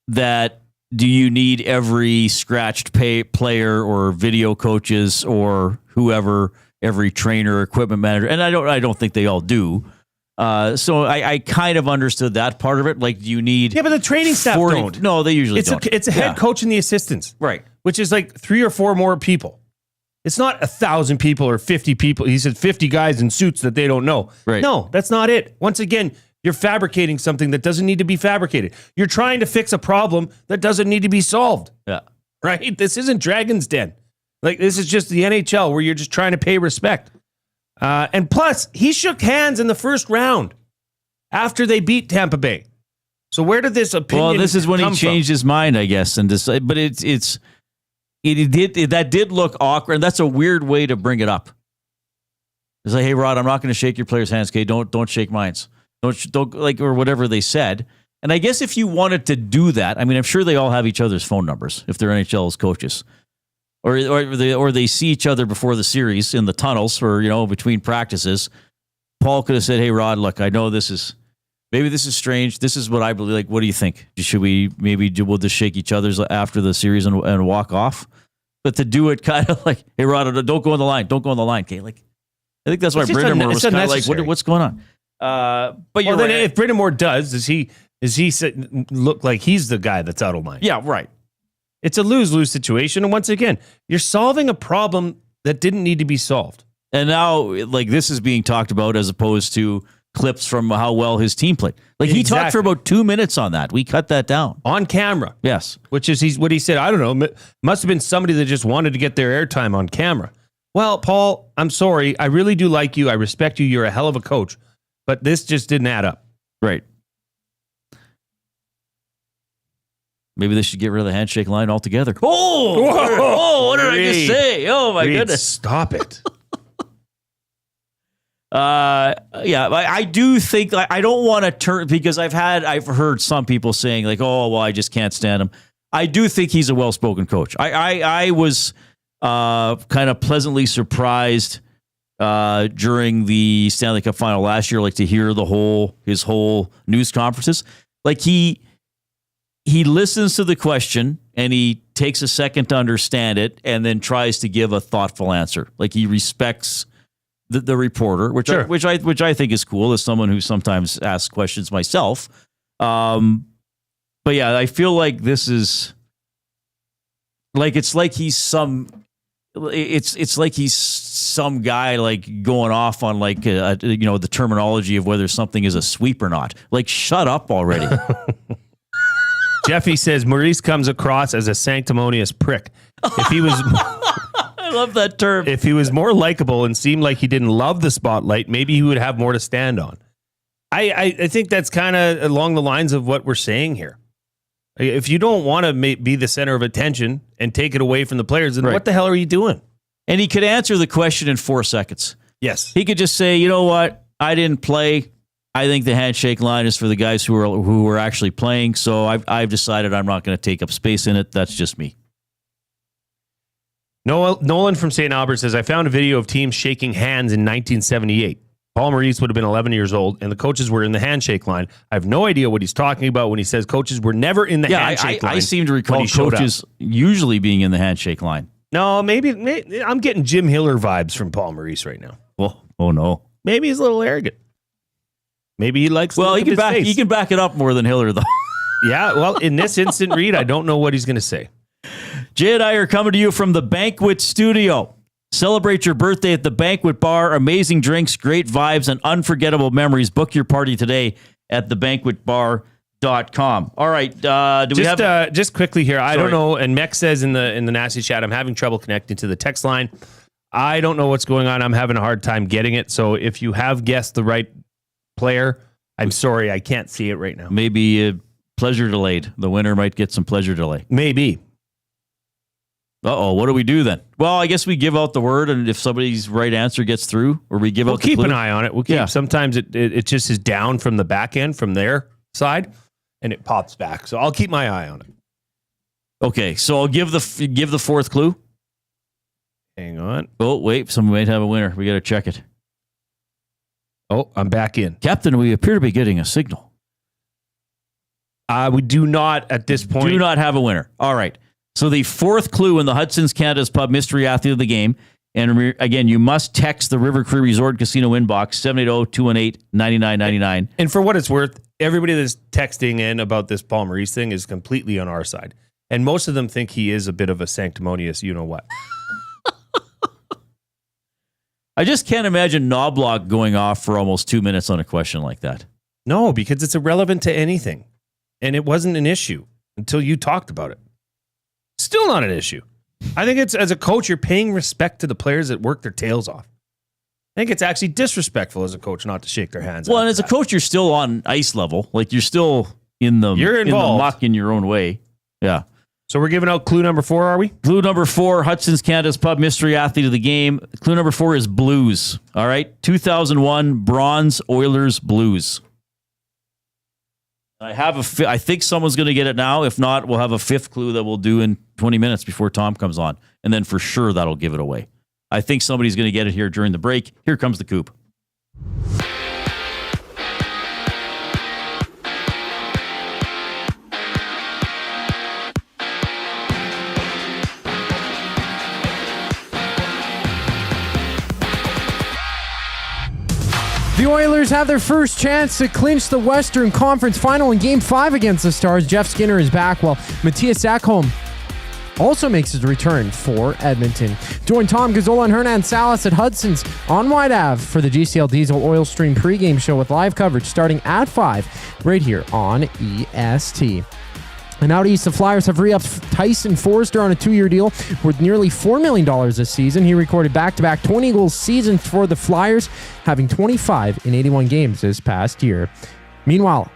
that do you need every scratched player or video coaches or whoever, every trainer, equipment manager? And I don't think they all do. So I kind of understood that part of it. Like, do you need... Yeah, but the training staff don't. No, they usually don't. It's a head coach and the assistants. Right. Which is like 3 or 4 more people. It's not 1,000 people or 50 people. He said 50 guys in suits that they don't know. Right. No, that's not it. Once again, you're fabricating something that doesn't need to be fabricated. You're trying to fix a problem that doesn't need to be solved. Yeah. Right? This isn't Dragon's Den. Like, this is just the NHL where you're just trying to pay respect. And plus, he shook hands in the first round after they beat Tampa Bay. So where did this opinion come from? Well, this is when he changed his mind, I guess, and decided. But that did look awkward, and that's a weird way to bring it up. It's like, hey, Rod, I'm not going to shake your players' hands, okay? Don't shake mine. Don't like, or whatever they said. And I guess if you wanted to do that, I mean, I'm sure they all have each other's phone numbers if they're NHL's coaches, or they see each other before the series in the tunnels or between practices. Paul could have said, hey, Rod, look, I know this is strange. This is what I believe. Like, what do you think? We'll just shake each other's after the series and walk off? But to do it kind of like, hey, Rod, don't go on the line. Don't go on the line. Okay, like, I think that's why Brindamore was kind of like, what's going on? But then if Brindamore does he look like he's the guy that's out of line? Yeah, right. It's a lose-lose situation. And once again, you're solving a problem that didn't need to be solved. And now, like, this is being talked about as opposed to clips from how well his team played. Like, he talked for about 2 minutes on that. We cut that down. On camera. Yes. Which is what he said. I don't know. Must have been somebody that just wanted to get their airtime on camera. Well, Paul, I'm sorry. I really do like you. I respect you. You're a hell of a coach. But this just didn't add up. Right. Maybe they should get rid of the handshake line altogether. Oh, what did I just say? Oh, my goodness. Stop it. Yeah, I do think I don't want to turn because I've heard some people saying like, oh, well, I just can't stand him. I do think he's a well-spoken coach. I was kind of pleasantly surprised during the Stanley Cup final last year, like to hear his whole news conferences. Like he listens to the question and he takes a second to understand it and then tries to give a thoughtful answer. Like he respects the reporter, which I think is cool as someone who sometimes asks questions myself. But yeah, I feel like this is like it's like he's some guy like going off on like the terminology of whether something is a sweep or not. Like, shut up already. Jeffy says Maurice comes across as a sanctimonious prick. If he was I love that term. If he was more likable and seemed like he didn't love the spotlight, maybe he would have more to stand on. I think that's kind of along the lines of what we're saying here. If you don't want to be the center of attention and take it away from the players, then what the hell are you doing? And he could answer the question in 4 seconds. Yes. He could just say, you know what? I didn't play. I think the handshake line is for the guys who are actually playing. So I've decided I'm not going to take up space in it. That's just me. Nolan from St. Albert says, I found a video of teams shaking hands in 1978. Paul Maurice would have been 11 years old, and the coaches were in the handshake line. I have no idea what he's talking about when he says coaches were never in the handshake line. I seem to recall coaches usually being in the handshake line. No, maybe I'm getting Jim Hiller vibes from Paul Maurice right now. Oh no. Maybe he's a little arrogant. Maybe he likes. Well, he can back it up more than Hiller, though. Yeah. Well, in this instant read, I don't know what he's going to say. Jay and I are coming to you from the Banquet Studio. Celebrate your birthday at the Banquet Bar. Amazing drinks, great vibes, and unforgettable memories. Book your party today at thebanquetbar.com. All right. Do we have just quickly here? I don't know. And Mex says in the nasty chat, I'm having trouble connecting to the text line. I don't know what's going on. I'm having a hard time getting it. So if you have guessed the right player, I'm sorry, I can't see it right now. Maybe pleasure delayed. The winner might get some pleasure delay. Maybe. Uh-oh, what do we do then? Well, I guess we give out the word, and if somebody's right answer gets through, or we give out the clue. We'll keep an eye on it. We'll keep. Sometimes it just is down from the back end, from their side, and it pops back. So I'll keep my eye on it. Okay, so I'll give the fourth clue. Hang on. Oh, wait, someone might have a winner. We got to check it. Oh, I'm back in. Captain, we appear to be getting a signal. We do not, at this point. Do not have a winner. All right. So the fourth clue in the Hudson's Canada's Pub Mystery Athlete of the Game, and again, you must text the River Cree Resort Casino inbox, 780-218-9999. And for what it's worth, everybody that's texting in about this Paul Maurice thing is completely on our side. And most of them think he is a bit of a sanctimonious you-know-what. I just can't imagine Knobloch going off for almost 2 minutes on a question like that. No, because it's irrelevant to anything. And it wasn't an issue until you talked about it. Still not an issue. I think it's, as a coach, you're paying respect to the players that work their tails off. I think it's actually disrespectful as a coach not to shake their hands. Well, and as a coach, you're still on ice level. Like, you're still in the muck in your own way. Yeah. So we're giving out clue number 4, are we? Clue number 4, Hudson's Canada's Pub Mystery Athlete of the Game. Clue number 4 is Blues. All right. 2001 Bronze Oilers Blues. I think someone's going to get it now. If not, we'll have a fifth clue that we'll do in 20 minutes before Tom comes on. And then for sure, that'll give it away. I think somebody's going to get it here during the break. Here comes the coop. The Oilers have their first chance to clinch the Western Conference Final in Game 5 against the Stars. J.Skinner is back, while Mattias Ekholm also makes his return for Edmonton. Join Tom Gazzola and Hernan Salas at Hudson's on Whyte Ave for the GCL Diesel Oil Stream pregame show with live coverage starting at 5 right here on EST. And out east, the Flyers have re-upped Tyson Forrester on a 2-year deal worth nearly $4 million this season. He recorded back-to-back 20-goal seasons for the Flyers, having 25 in 81 games this past year. Meanwhile,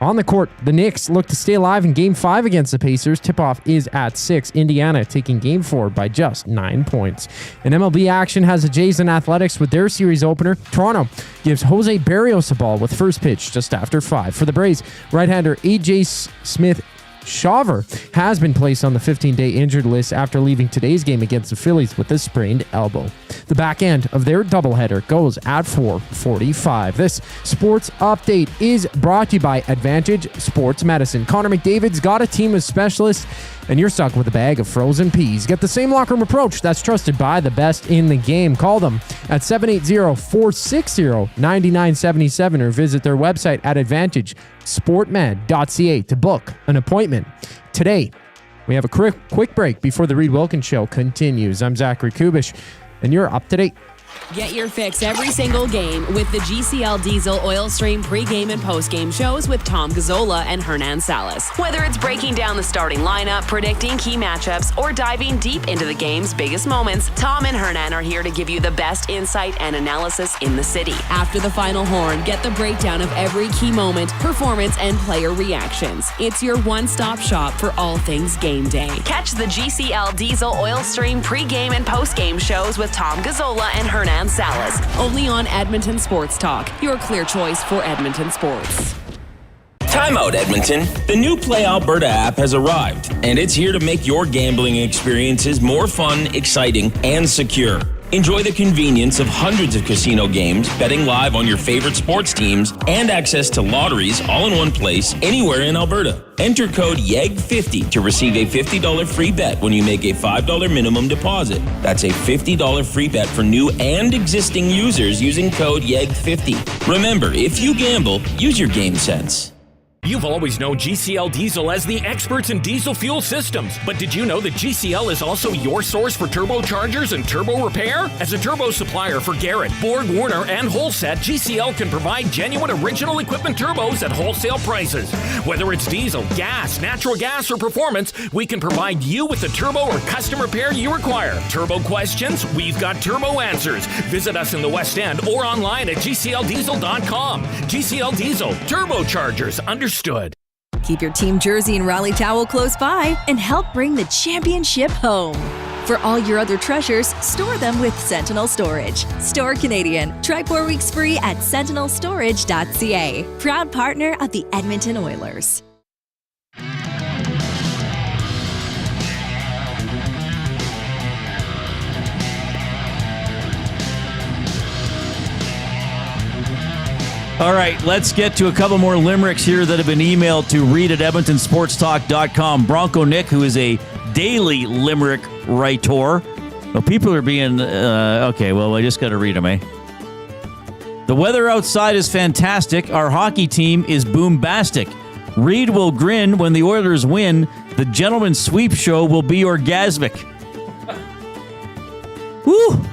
on the court, the Knicks look to stay alive in Game 5 against the Pacers. Tip-off is at 6. Indiana taking Game 4 by just 9 points. And MLB action has the Jays and Athletics with their series opener. Toronto gives Jose Berrios a ball with first pitch just after 5. For the Braves, right-hander A.J. Smith Shaver has been placed on the 15-day injured list after leaving today's game against the Phillies with a sprained elbow. The back end of their doubleheader goes at 4:45. This sports update is brought to you by Advantage Sports Medicine. Connor McDavid's got a team of specialists, and you're stuck with a bag of frozen peas. Get the same locker room approach that's trusted by the best in the game. Call them at 780-460-9977 or visit their website at advantagesportmed.ca to book an appointment today. We have a quick break before the Reid Wilkins Show continues. I'm Zachary Kubish, and you're up to date Get your fix every single game with the GCL Diesel Oil Stream pregame and postgame shows with Tom Gazzola and Hernan Salas. Whether it's breaking down the starting lineup, predicting key matchups, or diving deep into the game's biggest moments, Tom and Hernan are here to give you the best insight and analysis in the city. After the final horn, get the breakdown of every key moment, performance, and player reactions. It's your one-stop shop for all things game day. Catch the GCL Diesel Oil Stream pregame and postgame shows with Tom Gazzola and Hernan Salas, only on Edmonton Sports Talk, your clear choice for Edmonton sports. Timeout, Edmonton. The new Play Alberta app has arrived, and it's here to make your gambling experiences more fun, exciting, and secure. Enjoy the convenience of hundreds of casino games, betting live on your favorite sports teams, and access to lotteries all in one place, anywhere in Alberta. Enter code YEG50 to receive a $50 free bet when you make a $5 minimum deposit. That's a $50 free bet for new and existing users using code YEG50. Remember, if you gamble, use your game sense. You've always known GCL Diesel as the experts in diesel fuel systems, but did you know that GCL is also your source for turbochargers and turbo repair? As a turbo supplier for Garrett, Borg Warner, and Holset, GCL can provide genuine original equipment turbos at wholesale prices. Whether it's diesel, gas, natural gas, or performance, we can provide you with the turbo or custom repair you require. Turbo questions? We've got turbo answers. Visit us in the West End or online at gcldiesel.com. GCL Diesel, turbochargers, understood. Keep your team jersey and rally towel close by and help bring the championship home. For all your other treasures, store them with Sentinel Storage. Store Canadian. Try 4 weeks free at sentinelstorage.ca. Proud partner of the Edmonton Oilers. All right, let's get to a couple more limericks here that have been emailed to read at edmontonsportstalk.com. Bronco Nick, who is a daily limerick writer. Well, people are being... okay, well, I just got to read them, eh? The weather outside is fantastic. Our hockey team is boombastic. Reid will grin when the Oilers win. The gentleman's sweep show will be orgasmic. Woo!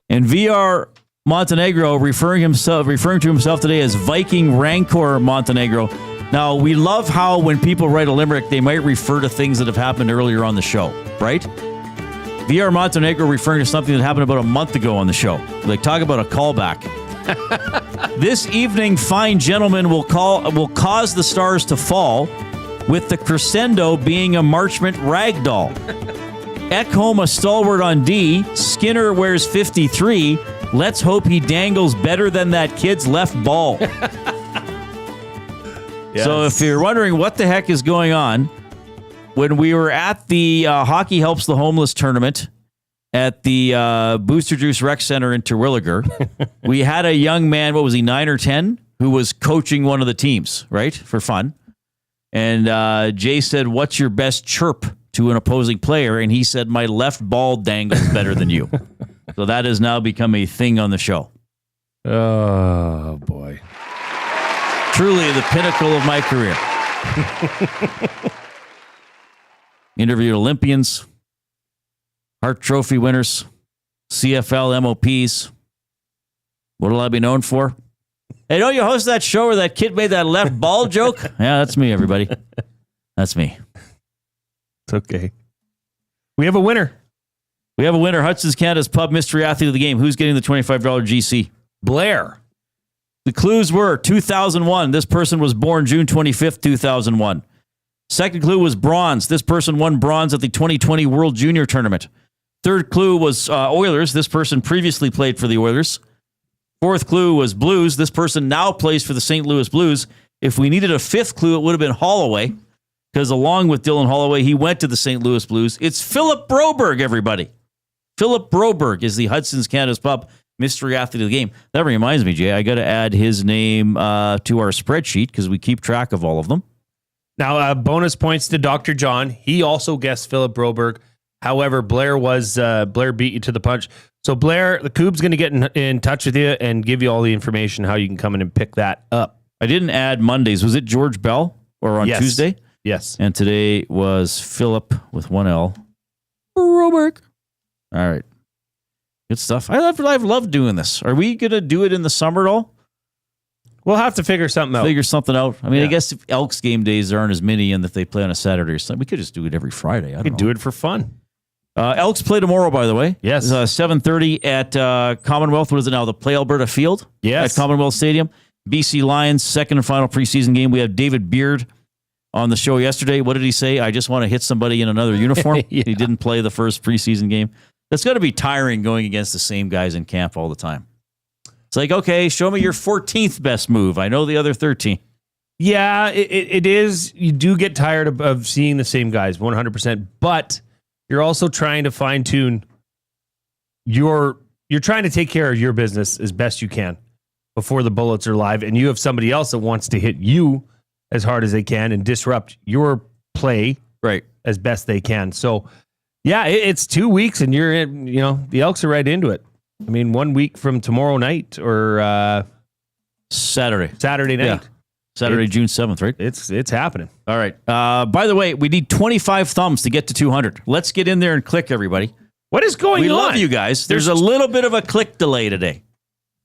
And VR Montenegro referring to himself today as Viking Rancor Montenegro. Now, we love how when people write a limerick, they might refer to things that have happened earlier on the show, right? VR Montenegro referring to something that happened about a month ago on the show. Like, talk about a callback. This evening, fine gentlemen will cause the stars to fall, with the crescendo being a Marchment ragdoll. Ekholm a stalwart on D. Skinner wears 53. Let's hope he dangles better than that kid's left ball. Yes. So if you're wondering what the heck is going on, when we were at the Hockey Helps the Homeless tournament at the Booster Juice Rec Center in Terwilliger, we had a young man, what was he, 9 or 10, who was coaching one of the teams, right, for fun. And Jay said, "What's your best chirp to an opposing player?" And he said, "My left ball dangles better than you." So that has now become a thing on the show. Oh, boy. Truly the pinnacle of my career. Interviewed Olympians, Hart Trophy winners, CFL MOPs. What will I be known for? Hey, don't you host that show where that kid made that left ball joke? Yeah, that's me, everybody. That's me. It's okay. We have a winner. We have a winner. Hudson's Canada's Pub Mystery Athlete of the Game. Who's getting the $25 GC? Blair. The clues were 2001. This person was born June 25th, 2001. Second clue was bronze. This person won bronze at the 2020 World Junior Tournament. Third clue was Oilers. This person previously played for the Oilers. Fourth clue was Blues. This person now plays for the St. Louis Blues. If we needed a fifth clue, it would have been Holloway, because along with Dylan Holloway, he went to the St. Louis Blues. It's Philip Broberg, everybody. Philip Broberg is the Hudson's Canada's Pub Mystery Athlete of the Game. That reminds me, Jay, I got to add his name to our spreadsheet because we keep track of all of them. Now, bonus points to Dr. John. He also guessed Philip Broberg. However, Blair beat you to the punch. So Blair, the Coob's going to get in touch with you and give you all the information how you can come in and pick that up. I didn't add Mondays. Was it George Bell or on Tuesday? Yes. And today was Philip with 1L. Roberk. All right. Good stuff. I've loved doing this. Are we going to do it in the summer at all? We'll have to figure something out. I mean, I guess if Elks game days aren't as many and if they play on a Saturday or something, we could just do it every Friday. I could do it for fun. Elks play tomorrow, by the way. Yes. 7:30 at Commonwealth. What is it now? The Play Alberta Field? Yes. At Commonwealth Stadium. BC Lions, second and final preseason game. We have David Beard on the show yesterday. What did he say? I just want to hit somebody in another uniform. He didn't play the first preseason game. That's got to be tiring going against the same guys in camp all the time. It's like, okay, show me your 14th best move. I know the other 13. Yeah, it is. You do get tired of seeing the same guys 100%, but you're also trying to fine tune you're trying to take care of your business as best you can before the bullets are live. And you have somebody else that wants to hit you as hard as they can and disrupt your play as best they can. So yeah, it's 2 weeks and you're in, the Elks are right into it. I mean, 1 week from tomorrow night or Saturday night. Yeah. Saturday, June 7th, right? It's happening. All right. By the way, we need 25 thumbs to get to 200. Let's get in there and click, everybody. What is going on? We love you guys. There's a little bit of a click delay today.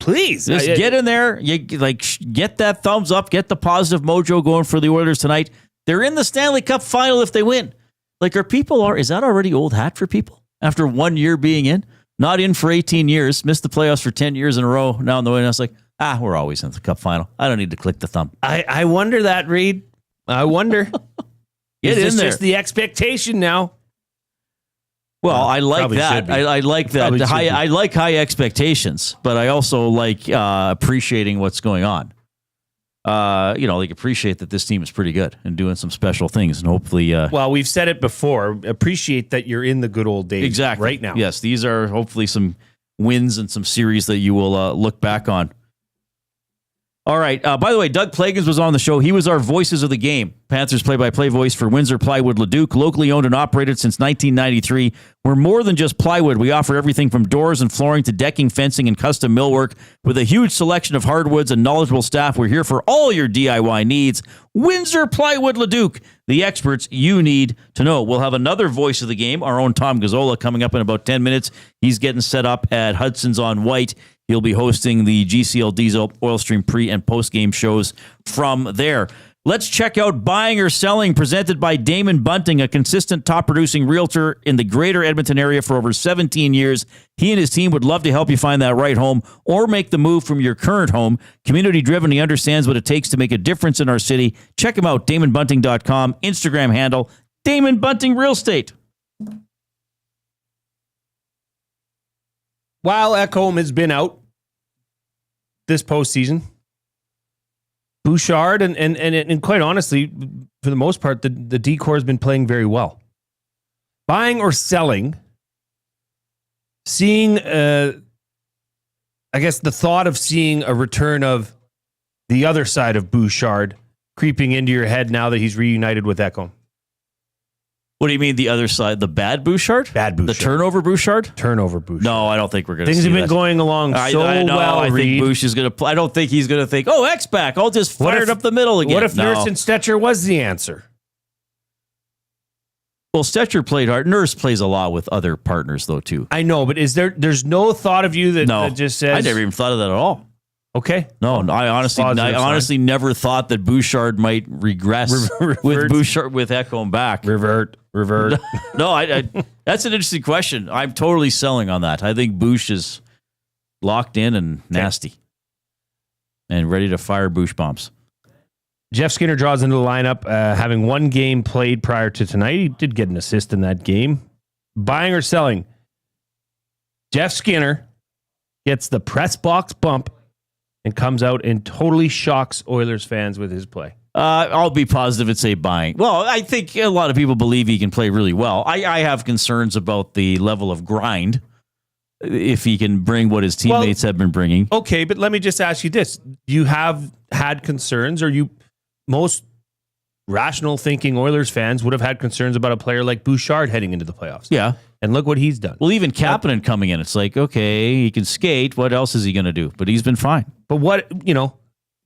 Please. Just get in there. Get that thumbs up. Get the positive mojo going for the Oilers tonight. They're in the Stanley Cup final if they win. Is that already old hat for people? After 1 year being in? Not in for 18 years. Missed the playoffs for 10 years in a row. Now in the way, and I was like, we're always in the cup final. I don't need to click the thumb. I wonder that, Reid. I wonder. Get is in there. Just the expectation now? Well, I like that. I like that. I like high expectations, but I also like appreciating what's going on. Appreciate that this team is pretty good and doing some special things, and hopefully. Well, we've said it before. Appreciate that you're in the good old days. Exactly. Right now. Yes, these are hopefully some wins and some series that you will look back on. All right. By the way, Doug Plagens was on the show. He was our voices of the game. Panthers play-by-play voice for Windsor, Plywood, Leduc, locally owned and operated since 1993. We're more than just plywood. We offer everything from doors and flooring to decking, fencing, and custom millwork. With a huge selection of hardwoods and knowledgeable staff, we're here for all your DIY needs. Windsor, Plywood, Leduc, the experts you need to know. We'll have another voice of the game, our own Tom Gazzola, coming up in about 10 minutes. He's getting set up at Hudson's on Whyte. He'll be hosting the GCL Diesel Oil Stream pre- and post-game shows from there. Let's check out Buying or Selling, presented by Damon Bunting, a consistent top-producing realtor in the greater Edmonton area for over 17 years. He and his team would love to help you find that right home or make the move from your current home. Community-driven, he understands what it takes to make a difference in our city. Check him out, DamonBunting.com, Instagram handle, Damon Bunting Real Estate. While Ekholm has been out this postseason, Bouchard and quite honestly, for the most part, the D-corps has been playing very well. Buying or selling, seeing, I guess the thought of seeing a return of the other side of Bouchard creeping into your head now that he's reunited with Ekholm. What do you mean the other side? The bad Bouchard? Bad Bouchard. The turnover Bouchard? Turnover Bouchard. No, I don't think we're going to see Things have been that. going along well, I think Bouch is going to play. I don't think he's going to think, X back. I'll just fire it up the middle again. What if Nurse and Stetcher was the answer? Well, Stetcher played hard. Nurse plays a lot with other partners, though, too. I know, but there's no thought of you that just says... I never even thought of that at all. Okay. No, I honestly never thought that Bouchard might regress with Bouchard with Ekholm back. Revert. No, that's an interesting question. I'm totally selling on that. I think Bouch is locked in and nasty and ready to fire Bouch bombs. Jeff Skinner draws into the lineup, having one game played prior to tonight. He did get an assist in that game. Buying or selling? Jeff Skinner gets the press box bump and comes out and totally shocks Oilers fans with his play. I'll be positive and say buying. Well, I think a lot of people believe he can play really well. I have concerns about the level of grind, if he can bring what his teammates have been bringing. Okay, but let me just ask you this. You have had concerns, or most rational thinking Oilers fans would have had concerns about a player like Bouchard heading into the playoffs. Yeah. And look what he's done. Well, even Kapanen coming in, it's like, okay, he can skate. What else is he going to do? But he's been fine. But what,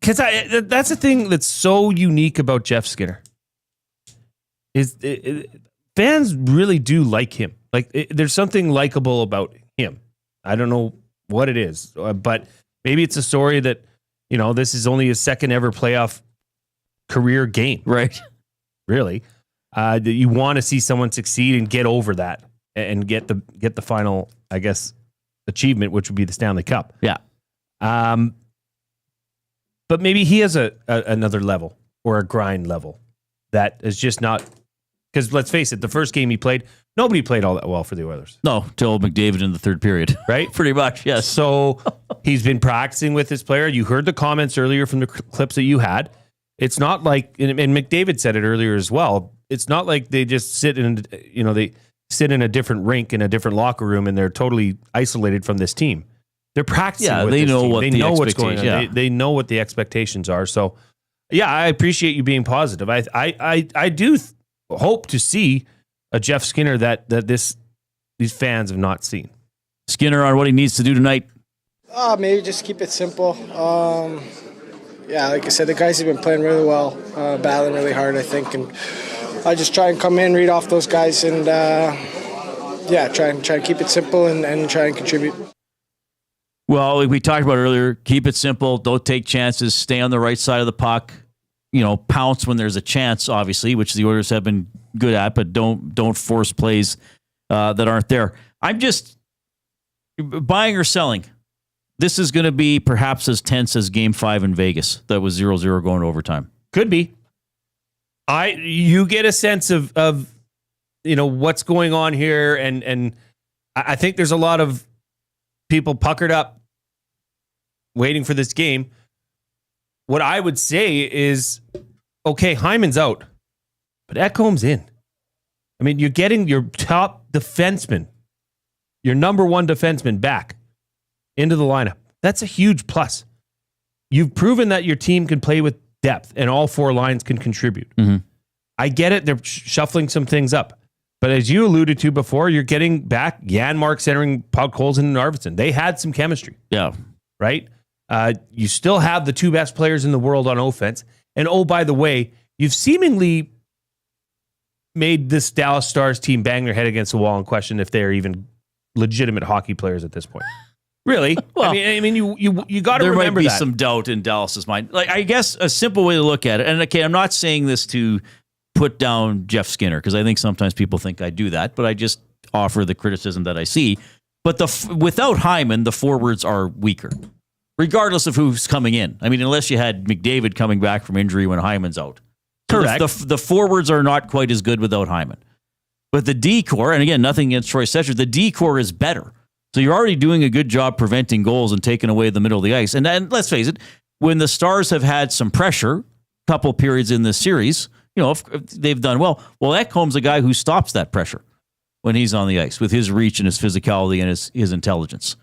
because that's the thing that's so unique about Jeff Skinner. fans really do like him. Like there's something likable about him. I don't know what it is, but maybe it's a story that, this is only his second ever playoff career game. Right. Really. That you want to see someone succeed and get over that and get the final, I guess, achievement, which would be the Stanley Cup. Yeah. But maybe he has another level or a grind level that is just not, because let's face it, the first game he played, nobody played all that well for the Oilers. No, till McDavid in the third period. Right? Pretty much, yes. So he's been practicing with this player. You heard the comments earlier from the clips that you had. It's not like, and McDavid said it earlier as well, it's not like they just sit in, they sit in a different rink in a different locker room and they're totally isolated from this team. They're practicing with they this know team. what They the know what's going on. expectation- They know what the expectations are. So, yeah, I appreciate you being positive. I do hope to see a Jeff Skinner that these fans have not seen. Skinner on what he needs to do tonight. Maybe just keep it simple. Like I said, the guys have been playing really well, battling really hard, I think, and I just try and come in, read off those guys, and try and keep it simple and try and contribute. Well, like we talked about earlier, keep it simple. Don't take chances. Stay on the right side of the puck. Pounce when there's a chance, obviously, which the Oilers have been good at, but don't force plays that aren't there. I'm just buying or selling. This is going to be perhaps as tense as Game 5 in Vegas. That was 0-0 going to overtime. Could be. You get a sense of what's going on here, and I think there's a lot of people puckered up waiting for this game. What I would say is, okay, Hyman's out, but Ekholm's in. I mean, you're getting your top defenseman, your number one defenseman back into the lineup. That's a huge plus. You've proven that your team can play with depth and all four lines can contribute. Mm-hmm. I get it. They're shuffling some things up. But as you alluded to before, you're getting back Janmark centering Paul Colson and Arvidsson. They had some chemistry. Yeah. Right? You still have the two best players in the world on offense. And oh, by the way, you've seemingly made this Dallas Stars team bang their head against the wall and question if they're even legitimate hockey players at this point. Really? Well, I mean, you got to there remember might be that. some doubt in Dallas's mind. Like, I guess a simple way to look at it, and okay, I'm not saying this to put down Jeff Skinner because I think sometimes people think I do that, but I just offer the criticism that I see. But without Hyman, the forwards are weaker, regardless of who's coming in. I mean, unless you had McDavid coming back from injury when Hyman's out. Correct. The forwards are not quite as good without Hyman. But the D-core, and again, nothing against Troy Setcher, the D-core is better. So you're already doing a good job preventing goals and taking away the middle of the ice. And let's face it, when the Stars have had some pressure, a couple periods in this series, if they've done well. Well, Ekholm's a guy who stops that pressure when he's on the ice with his reach and his physicality and his intelligence.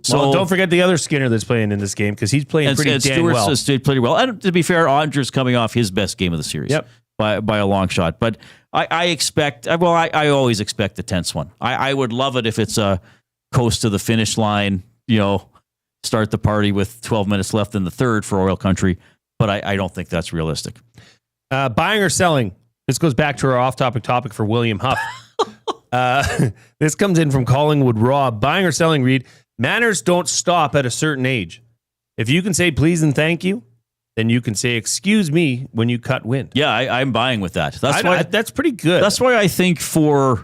So don't forget the other Skinner that's playing in this game because he's playing pretty damn well. Stewart's played pretty well. And to be fair, Andre's coming off his best game of the series by a long shot. But I expect, I always expect a tense one. I would love it if it's a coast to the finish line, start the party with 12 minutes left in the third for Oil Country. But I don't think that's realistic. Buying or selling? This goes back to our off-topic topic for William Huff. This comes in from Collingwood Rob. Buying or selling, Reid? Manners don't stop at a certain age. If you can say please and thank you, then you can say excuse me when you cut wind. Yeah, I'm buying with that. That's pretty good. That's why I think I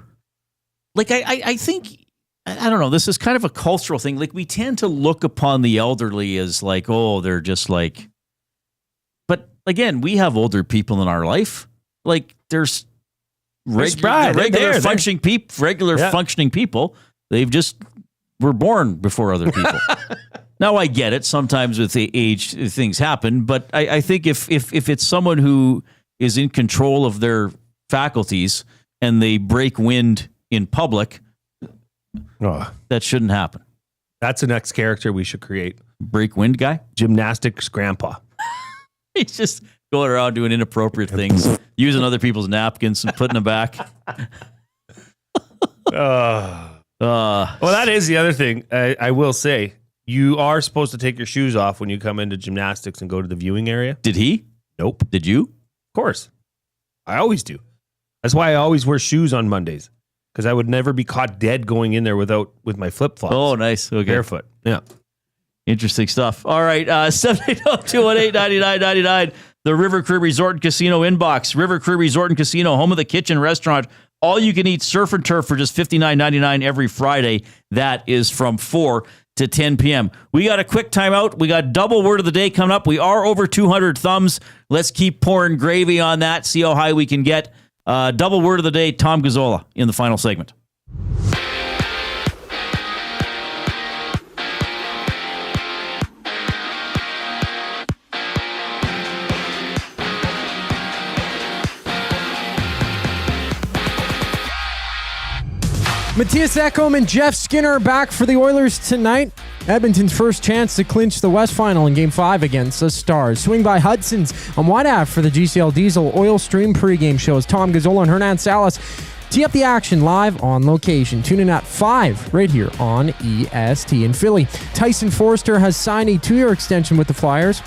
think, I don't know, this is kind of a cultural thing. Like, we tend to look upon the elderly as like, oh, they're just like, but again, we have older people in our life. Like, there's regular functioning people. They've just were born before other people. Now, I get it. Sometimes with the age, things happen. But I think if it's someone who is in control of their faculties and they break wind in public, that shouldn't happen. That's the next character we should create. Break wind guy? Gymnastics grandpa. He's just going around doing inappropriate things, using other people's napkins and putting them back. Well, that is the other thing. I will say, you are supposed to take your shoes off when you come into gymnastics and go to the viewing area. Did he? Nope. Did you? Of course. I always do. That's why I always wear shoes on Mondays, because I would never be caught dead going in there with my flip-flops. Oh, nice. Okay. Barefoot. Yeah. Interesting stuff. All right. 780-218-9999. The River Cree Resort and Casino inbox. River Cree Resort and Casino, home of the kitchen restaurant. All you can eat surf and turf for just $59.99 every Friday. That is from 4 to 10 p.m. We got a quick timeout. We got double word of the day coming up. We are over 200 thumbs. Let's keep pouring gravy on that. See how high we can get. Double word of the day, Tom Gazzola in the final segment. Mattias Ekholm and J.Skinner are back for the Oilers tonight. Edmonton's first chance to clinch the West Final in Game 5 against the Stars. Swing by Hudson's on Whyte Ave for the GCL Diesel Oil Stream pregame shows. Tom Gazzola and Hernan Salas tee up the action live on location. Tune in at 5 right here on EST. In Philly, Tyson Forster has signed a 2-year extension with the Flyers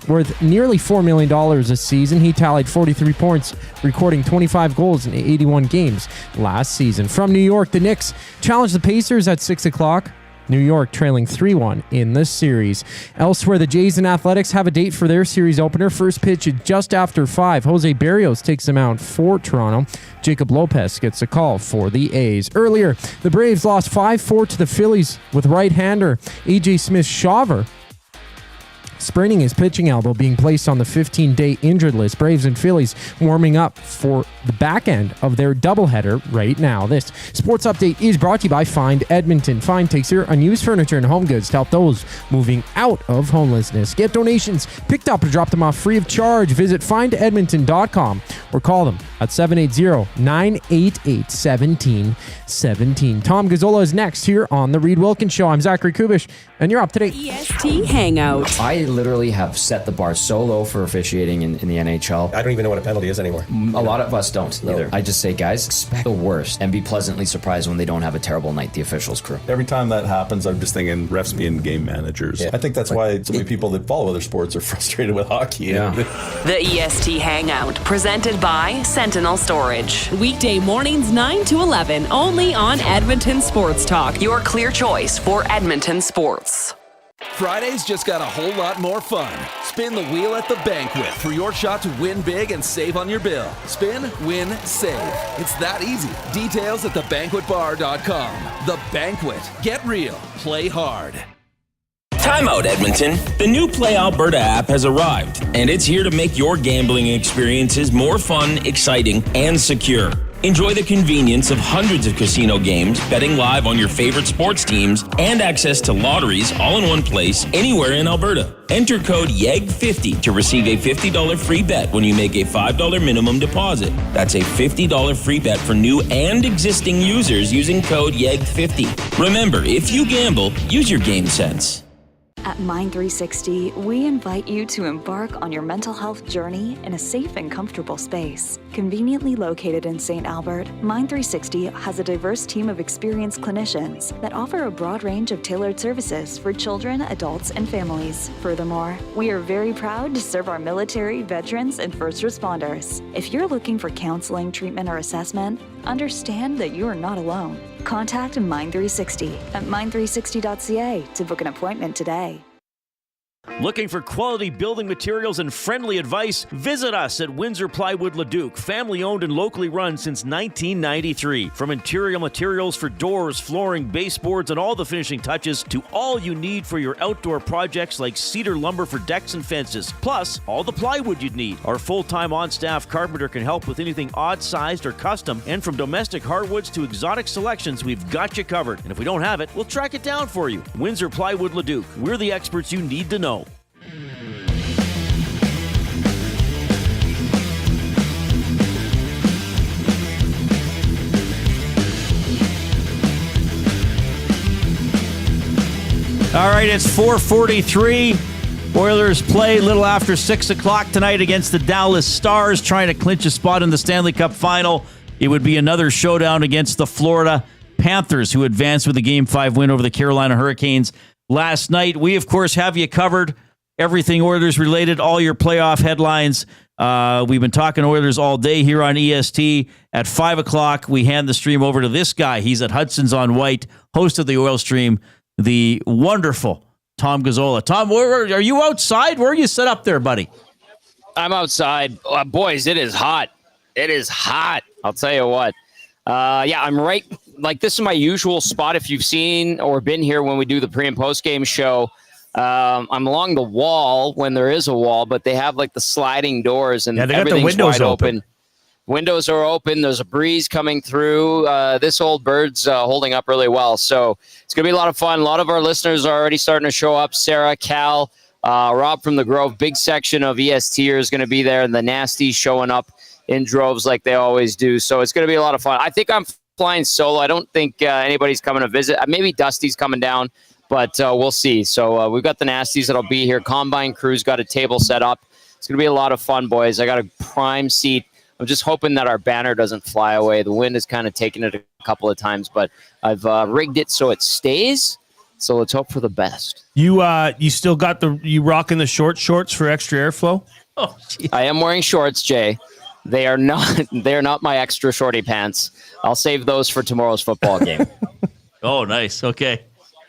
worth nearly $4 million this season. He tallied 43 points, recording 25 goals in 81 games last season. From New York, the Knicks challenged the Pacers at 6 o'clock. New York trailing 3-1 in this series. Elsewhere, the Jays and Athletics have a date for their series opener. First pitch just after 5. Jose Barrios takes them out for Toronto. Jacob Lopez gets a call for the A's. Earlier, the Braves lost 5-4 to the Phillies with right-hander A.J. Smith-Shawver spraining his pitching elbow, being placed on the 15-day injured list. Braves and Phillies warming up for the back end of their doubleheader right now. This sports update is brought to you by Find Edmonton. Find takes your unused furniture and home goods to help those moving out of homelessness. Get donations picked up or drop them off free of charge. Visit findedmonton.com or call them at 780-988-1717. Tom Gazzola is next here on The Reid Wilkins Show. I'm Zachary Kubish, and you're up to date. EST Hangout. I literally have set the bar so low for officiating in the NHL. I don't even know what a penalty is anymore. A lot of us don't either. I just say, guys, expect the worst and be pleasantly surprised when they don't have a terrible night, the officials crew. Every time that happens, I'm just thinking refs being game managers. Yeah. I think that's why so many people that follow other sports are frustrated with hockey. Yeah. The EST Hangout, presented by Sentinel Storage. Weekday mornings 9 to 11, only on Edmonton Sports Talk. Your clear choice for Edmonton sports. Fridays just got a whole lot more fun. Spin the wheel at the banquet for your shot to win big and save on your bill. Spin, win, save. It's that easy. Details at thebanquetbar.com. The Banquet. Get real. Play hard. Timeout, Edmonton. The new Play Alberta app has arrived, and it's here to make your gambling experiences more fun, exciting, and secure. Enjoy the convenience of hundreds of casino games, betting live on your favorite sports teams, and access to lotteries all in one place, anywhere in Alberta. Enter code YEG50 to receive a $50 free bet when you make a $5 minimum deposit. That's a $50 free bet for new and existing users using code YEG50. Remember, if you gamble, use your game sense. At Mind360, we invite you to embark on your mental health journey in a safe and comfortable space. Conveniently located in St. Albert, Mind360 has a diverse team of experienced clinicians that offer a broad range of tailored services for children, adults, and families. Furthermore, we are very proud to serve our military, veterans, and first responders. If you're looking for counseling, treatment, or assessment, understand that you are not alone. Contact Mind360 at mind360.ca to book an appointment today. Looking for quality building materials and friendly advice? Visit us at Windsor Plywood Leduc, family owned and locally run since 1993. From interior materials for doors, flooring, baseboards, and all the finishing touches to all you need for your outdoor projects like cedar lumber for decks and fences, plus all the plywood you'd need. Our full-time on-staff carpenter can help with anything odd-sized or custom, and from domestic hardwoods to exotic selections, we've got you covered. And if we don't have it, we'll track it down for you. Windsor Plywood Leduc. We're the experts you need to know. All right, it's 4:43. Oilers play a little after 6 o'clock tonight against the Dallas Stars, trying to clinch a spot in the Stanley Cup final. It would be another showdown against the Florida Panthers, who advanced with a Game 5 win over the Carolina Hurricanes last night. We, of course, have you covered everything Oilers related, all your playoff headlines. We've been talking Oilers all day here on EST. At 5 o'clock, we hand the stream over to this guy. He's at Hudson's on Whyte, host of the Oil Stream, the wonderful Tom Gazzola. Tom, where are you outside? Where are you set up there, buddy? I'm outside. Boys, it is hot. It is hot. I'll tell you what. I'm right. Like, this is my usual spot. If you've seen or been here when we do the pre and post game show, I'm along the wall when there is a wall, but they have like the sliding doors and they got everything's the windows wide open. Windows are open. There's a breeze coming through. This old bird's holding up really well. So it's going to be a lot of fun. A lot of our listeners are already starting to show up. Sarah, Cal, Rob from the Grove, big section of ESTers is going to be there, and the Nasties showing up in droves like they always do. So it's going to be a lot of fun. I think I'm flying solo. I don't think anybody's coming to visit. Maybe Dusty's coming down, but we'll see. So we've got the Nasties that'll be here. Combine crew's got a table set up. It's going to be a lot of fun, boys. I got a prime seat. I'm just hoping that our banner doesn't fly away. The wind has kind of taken it a couple of times, but I've rigged it so it stays. So let's hope for the best. You still got you rocking the shorts for extra airflow? Oh, geez. I am wearing shorts, Jay. They are not my extra shorty pants. I'll save those for tomorrow's football game. Oh, nice. Okay.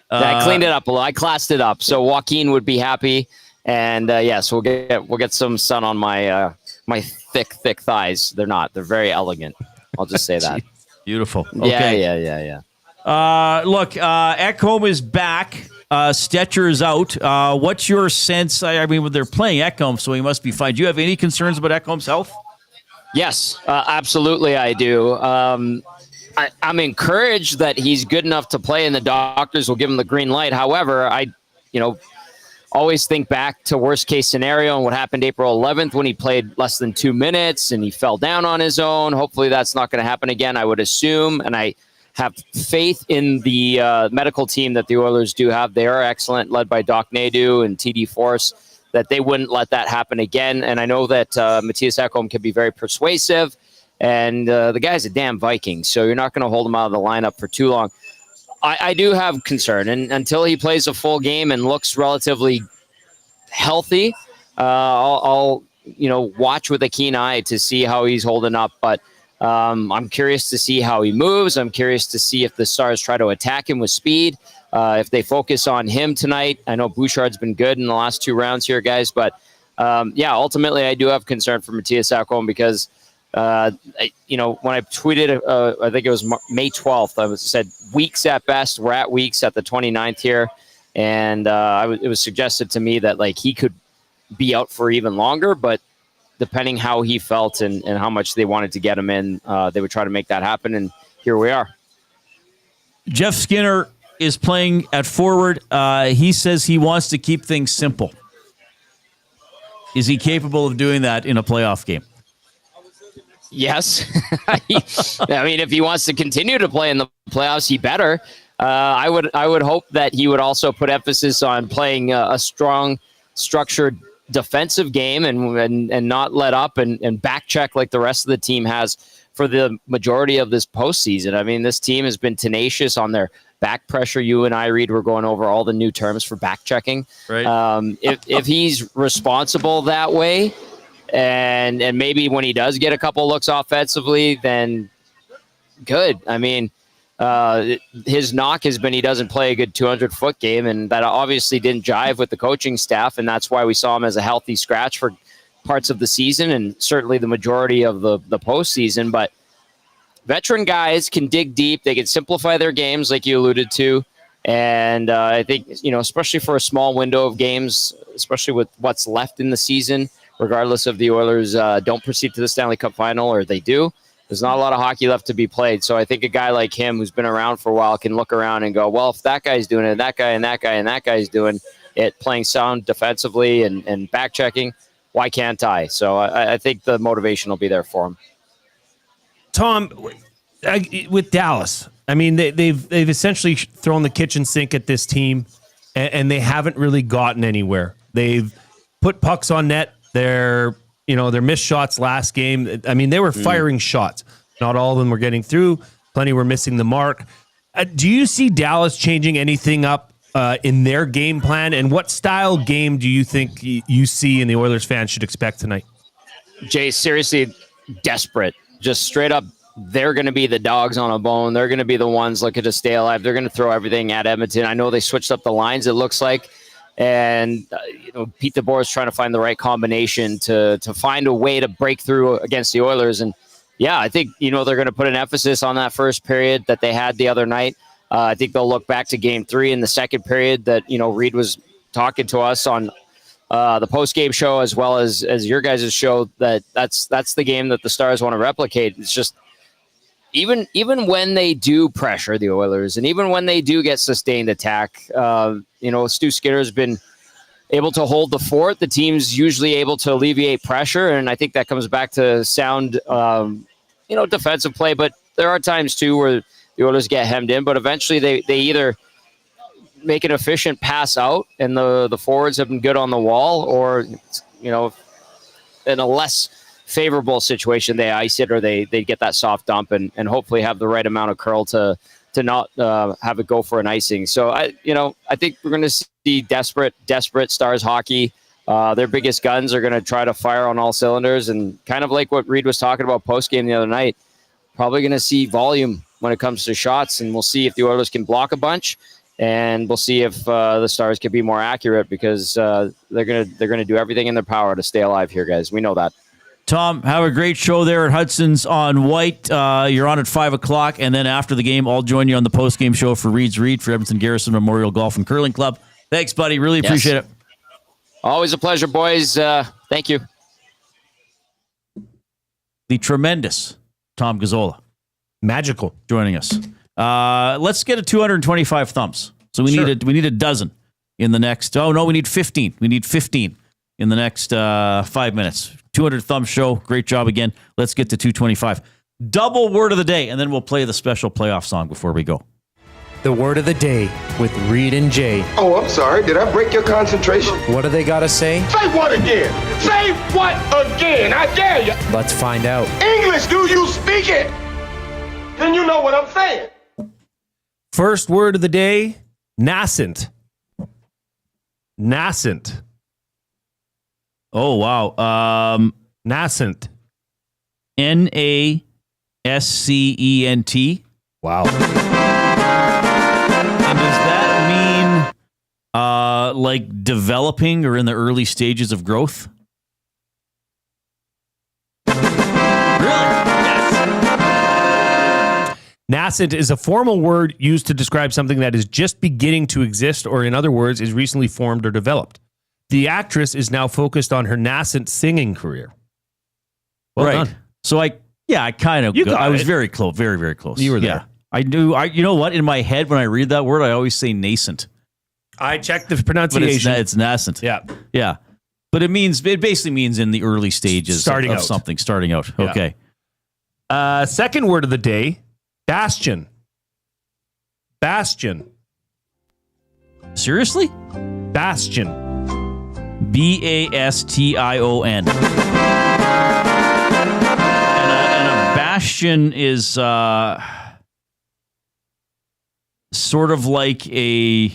I cleaned it up a little. I classed it up, so Joaquin would be happy. And yes, we'll get some sun on my my thick thighs. They're not. They're very elegant. I'll just say that. Beautiful. Okay. Yeah. Look, Ekholm is back. Stetcher is out. What's your sense? I mean, they're playing Ekholm, so he must be fine. Do you have any concerns about Ekholm's health? Yes, absolutely I do. I'm encouraged that he's good enough to play and the doctors will give him the green light. However, I always think back to worst case scenario and what happened April 11th when he played less than 2 minutes and he fell down on his own. Hopefully that's not going to happen again, I would assume. And I have faith in the medical team that the Oilers do have. They are excellent, led by Doc Nadu and TD Force, that they wouldn't let that happen again. And I know that Mattias Ekholm can be very persuasive, and the guy's a damn Viking, so you're not going to hold him out of the lineup for too long. I do have concern, and until he plays a full game and looks relatively healthy, I'll watch with a keen eye to see how he's holding up. But I'm curious to see how he moves. I'm curious to see if the Stars try to attack him with speed. If they focus on him tonight. I know Bouchard's been good in the last 2 rounds here, guys. But, ultimately I do have concern for Mattias Ekholm because, when I tweeted, I think it was May 12th, I said weeks at best. We're at weeks at the 29th here. And it was suggested to me that, like, he could be out for even longer. But depending how he felt and how much they wanted to get him in, they would try to make that happen. And here we are. Jeff Skinner is playing at forward. He says he wants to keep things simple. Is he capable of doing that in a playoff game? Yes. I mean, if he wants to continue to play in the playoffs, he better. I would hope that he would also put emphasis on playing a strong, structured defensive game and not let up and back check like the rest of the team has for the majority of this postseason. I mean, this team has been tenacious on their back pressure. You and I, Reid, were going over all the new terms for back checking. Right. If he's responsible that way, and maybe when he does get a couple looks offensively, then good. I mean, his knock has been he doesn't play a good 200-foot game, and that obviously didn't jive with the coaching staff, and that's why we saw him as a healthy scratch for parts of the season and certainly the majority of the postseason. But veteran guys can dig deep. They can simplify their games, like you alluded to. And I think, especially for a small window of games, especially with what's left in the season, regardless of the Oilers don't proceed to the Stanley Cup final or they do, there's not a lot of hockey left to be played. So I think a guy like him who's been around for a while can look around and go, well, if that guy's doing it, that guy and that guy and that guy's doing it, playing sound defensively and back checking, why can't I? So I think the motivation will be there for him. Tom, with Dallas, I mean, they've essentially thrown the kitchen sink at this team, and they haven't really gotten anywhere. They've put pucks on net. Their missed shots last game. I mean, they were firing shots. Not all of them were getting through. Plenty were missing the mark. Do you see Dallas changing anything up in their game plan? And what style game do you think you see and the Oilers fans should expect tonight? Jay, seriously, desperate. Just straight up, they're going to be the dogs on a bone. They're going to be the ones looking to stay alive. They're going to throw everything at Edmonton. I know they switched up the lines, it looks like. And, Pete DeBoer is trying to find the right combination to find a way to break through against the Oilers. And, yeah, I think, they're going to put an emphasis on that first period that they had the other night. I think they'll look back to game 3 in the second period that, Reid was talking to us on the post-game show as well as your guys' show, that's the game that the Stars want to replicate. It's just even when they do pressure the Oilers and even when they do get sustained attack, Stu Skinner's been able to hold the fort. The team's usually able to alleviate pressure, and I think that comes back to sound, defensive play. But there are times, too, where the Oilers get hemmed in, but eventually they either make an efficient pass out and the forwards have been good on the wall, or, in a less favorable situation, they ice it or they get that soft dump and hopefully have the right amount of curl to not have it go for an icing. So, I think we're going to see desperate Stars hockey. Their biggest guns are going to try to fire on all cylinders, and kind of like what Reid was talking about post-game the other night, probably going to see volume when it comes to shots, and we'll see if the Oilers can block a bunch, and we'll see if the Stars can be more accurate, because they're gonna do everything in their power to stay alive here, guys. We know that. Tom, have a great show there at Hudson's on Whyte. You're on at 5 o'clock, and then after the game, I'll join you on the post-game show for Reid's Read for Edmonton Garrison Memorial Golf and Curling Club. Thanks, buddy. Really appreciate it. Always a pleasure, boys. Thank you. The tremendous Tom Gazzola. Magical. Joining us. Let's get a 225 thumbs. So we need a dozen in the next. Oh no, we need 15. We need 15 in the next 5 minutes. 200 thumbs show. Great job again. Let's get to 225. Double word of the day, and then we'll play the special playoff song before we go. The word of the day with Reid and Jay. Oh, I'm sorry. Did I break your concentration? What do they got to say? Say what again? Say what again? I dare you. Let's find out. English, do you speak it? Then you know what I'm saying. First word of the day, nascent. Nascent. Oh, wow. Nascent. Nascent. Wow. And does that mean like developing or in the early stages of growth? Nascent is a formal word used to describe something that is just beginning to exist, or in other words, is recently formed or developed. The actress is now focused on her nascent singing career. Well right. done. So I kind of, I was very close, very, very close. You were there. Yeah. I knew, you know what? In my head, when I read that word, I always say nascent. I checked the pronunciation. But it's nascent. Yeah. Yeah. But it basically means in the early stages of something, starting out. Yeah. Okay. Second word of the day, bastion. Bastion. Seriously? Bastion. Bastion. And a bastion is sort of like a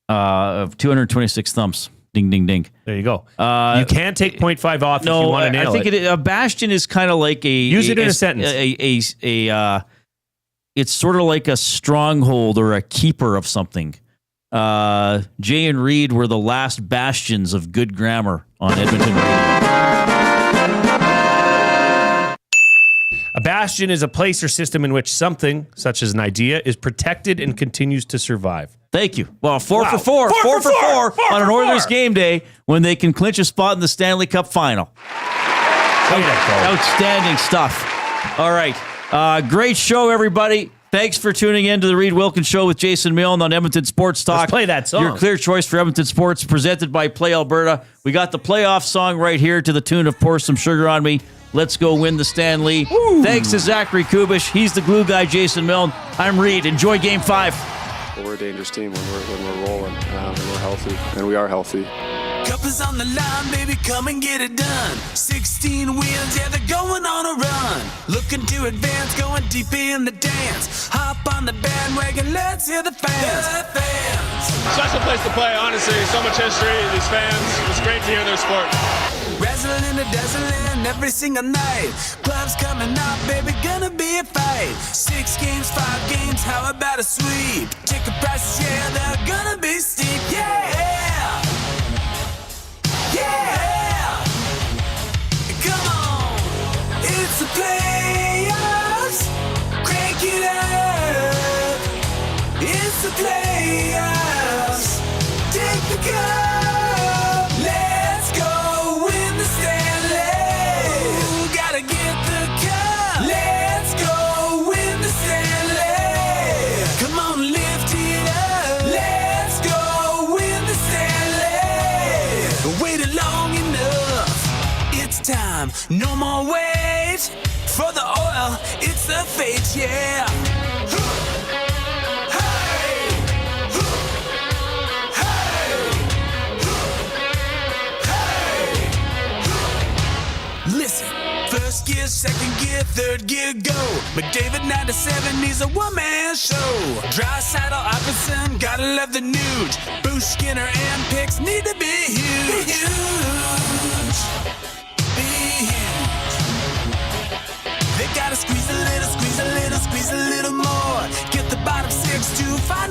226 thumbs. Ding, ding, ding. There you go. You can't take 0.5 off if you want to nail I think a bastion is kind of like a... Use it in a sentence. It's sort of like a stronghold or a keeper of something. Jay and Reid were the last bastions of good grammar on Edmonton Radio. A bastion is a place or system in which something, such as an idea, is protected and continues to survive. Thank you. Well, 4 for 4 on an Oilers game day when they can clinch a spot in the Stanley Cup final. Outstanding stuff. All right. Great show, everybody. Thanks for tuning in to the Reid Wilkins Show with J.Skinner Ekholm on Edmonton Sports Talk. Let's play that song. Your clear choice for Edmonton Sports, presented by Play Alberta. We got the playoff song right here to the tune of Pour Some Sugar on Me. Let's go win the Stanley. Woo. Thanks to Zachary Kubish. He's the glue guy, J.Skinner Ekholm. I'm Reid. Enjoy Game 5. Well, we're a dangerous team when we're rolling, and we're healthy, and we are healthy. Cup is on the line, baby, come and get it done. 16 wins, yeah, they're going on a run. Looking to advance, going deep in the dance. Hop on the band. bandwagon, let's hear the fans. Special place to play, honestly. So much history, these fans. It's great to hear their sport. Wrestling and dazzling every single night. Clubs coming out, baby, gonna be a fight. 6 games, 5 games, how about a sweep? Ticket prices, yeah, they're gonna be steep. Yeah! Yeah! Come on! It's the playoffs! Crank it up! It's the playoffs! Take the cup! Let's go win the Stanley! Ooh, gotta get the cup! Let's go win the Stanley! Come on, lift it up! Let's go win the Stanley! Waited long enough! It's time, no more wait! For the oil, it's the fate, yeah! Listen, first gear, second gear, third gear, go. McDavid 97, he's a one-man show. Draisaitl, Hudson, gotta love the nude. Bush, Skinner, and Pix need to be huge. Be huge. Be huge. They gotta squeeze a little, squeeze a little, squeeze a little more. Get the bottom 6 to find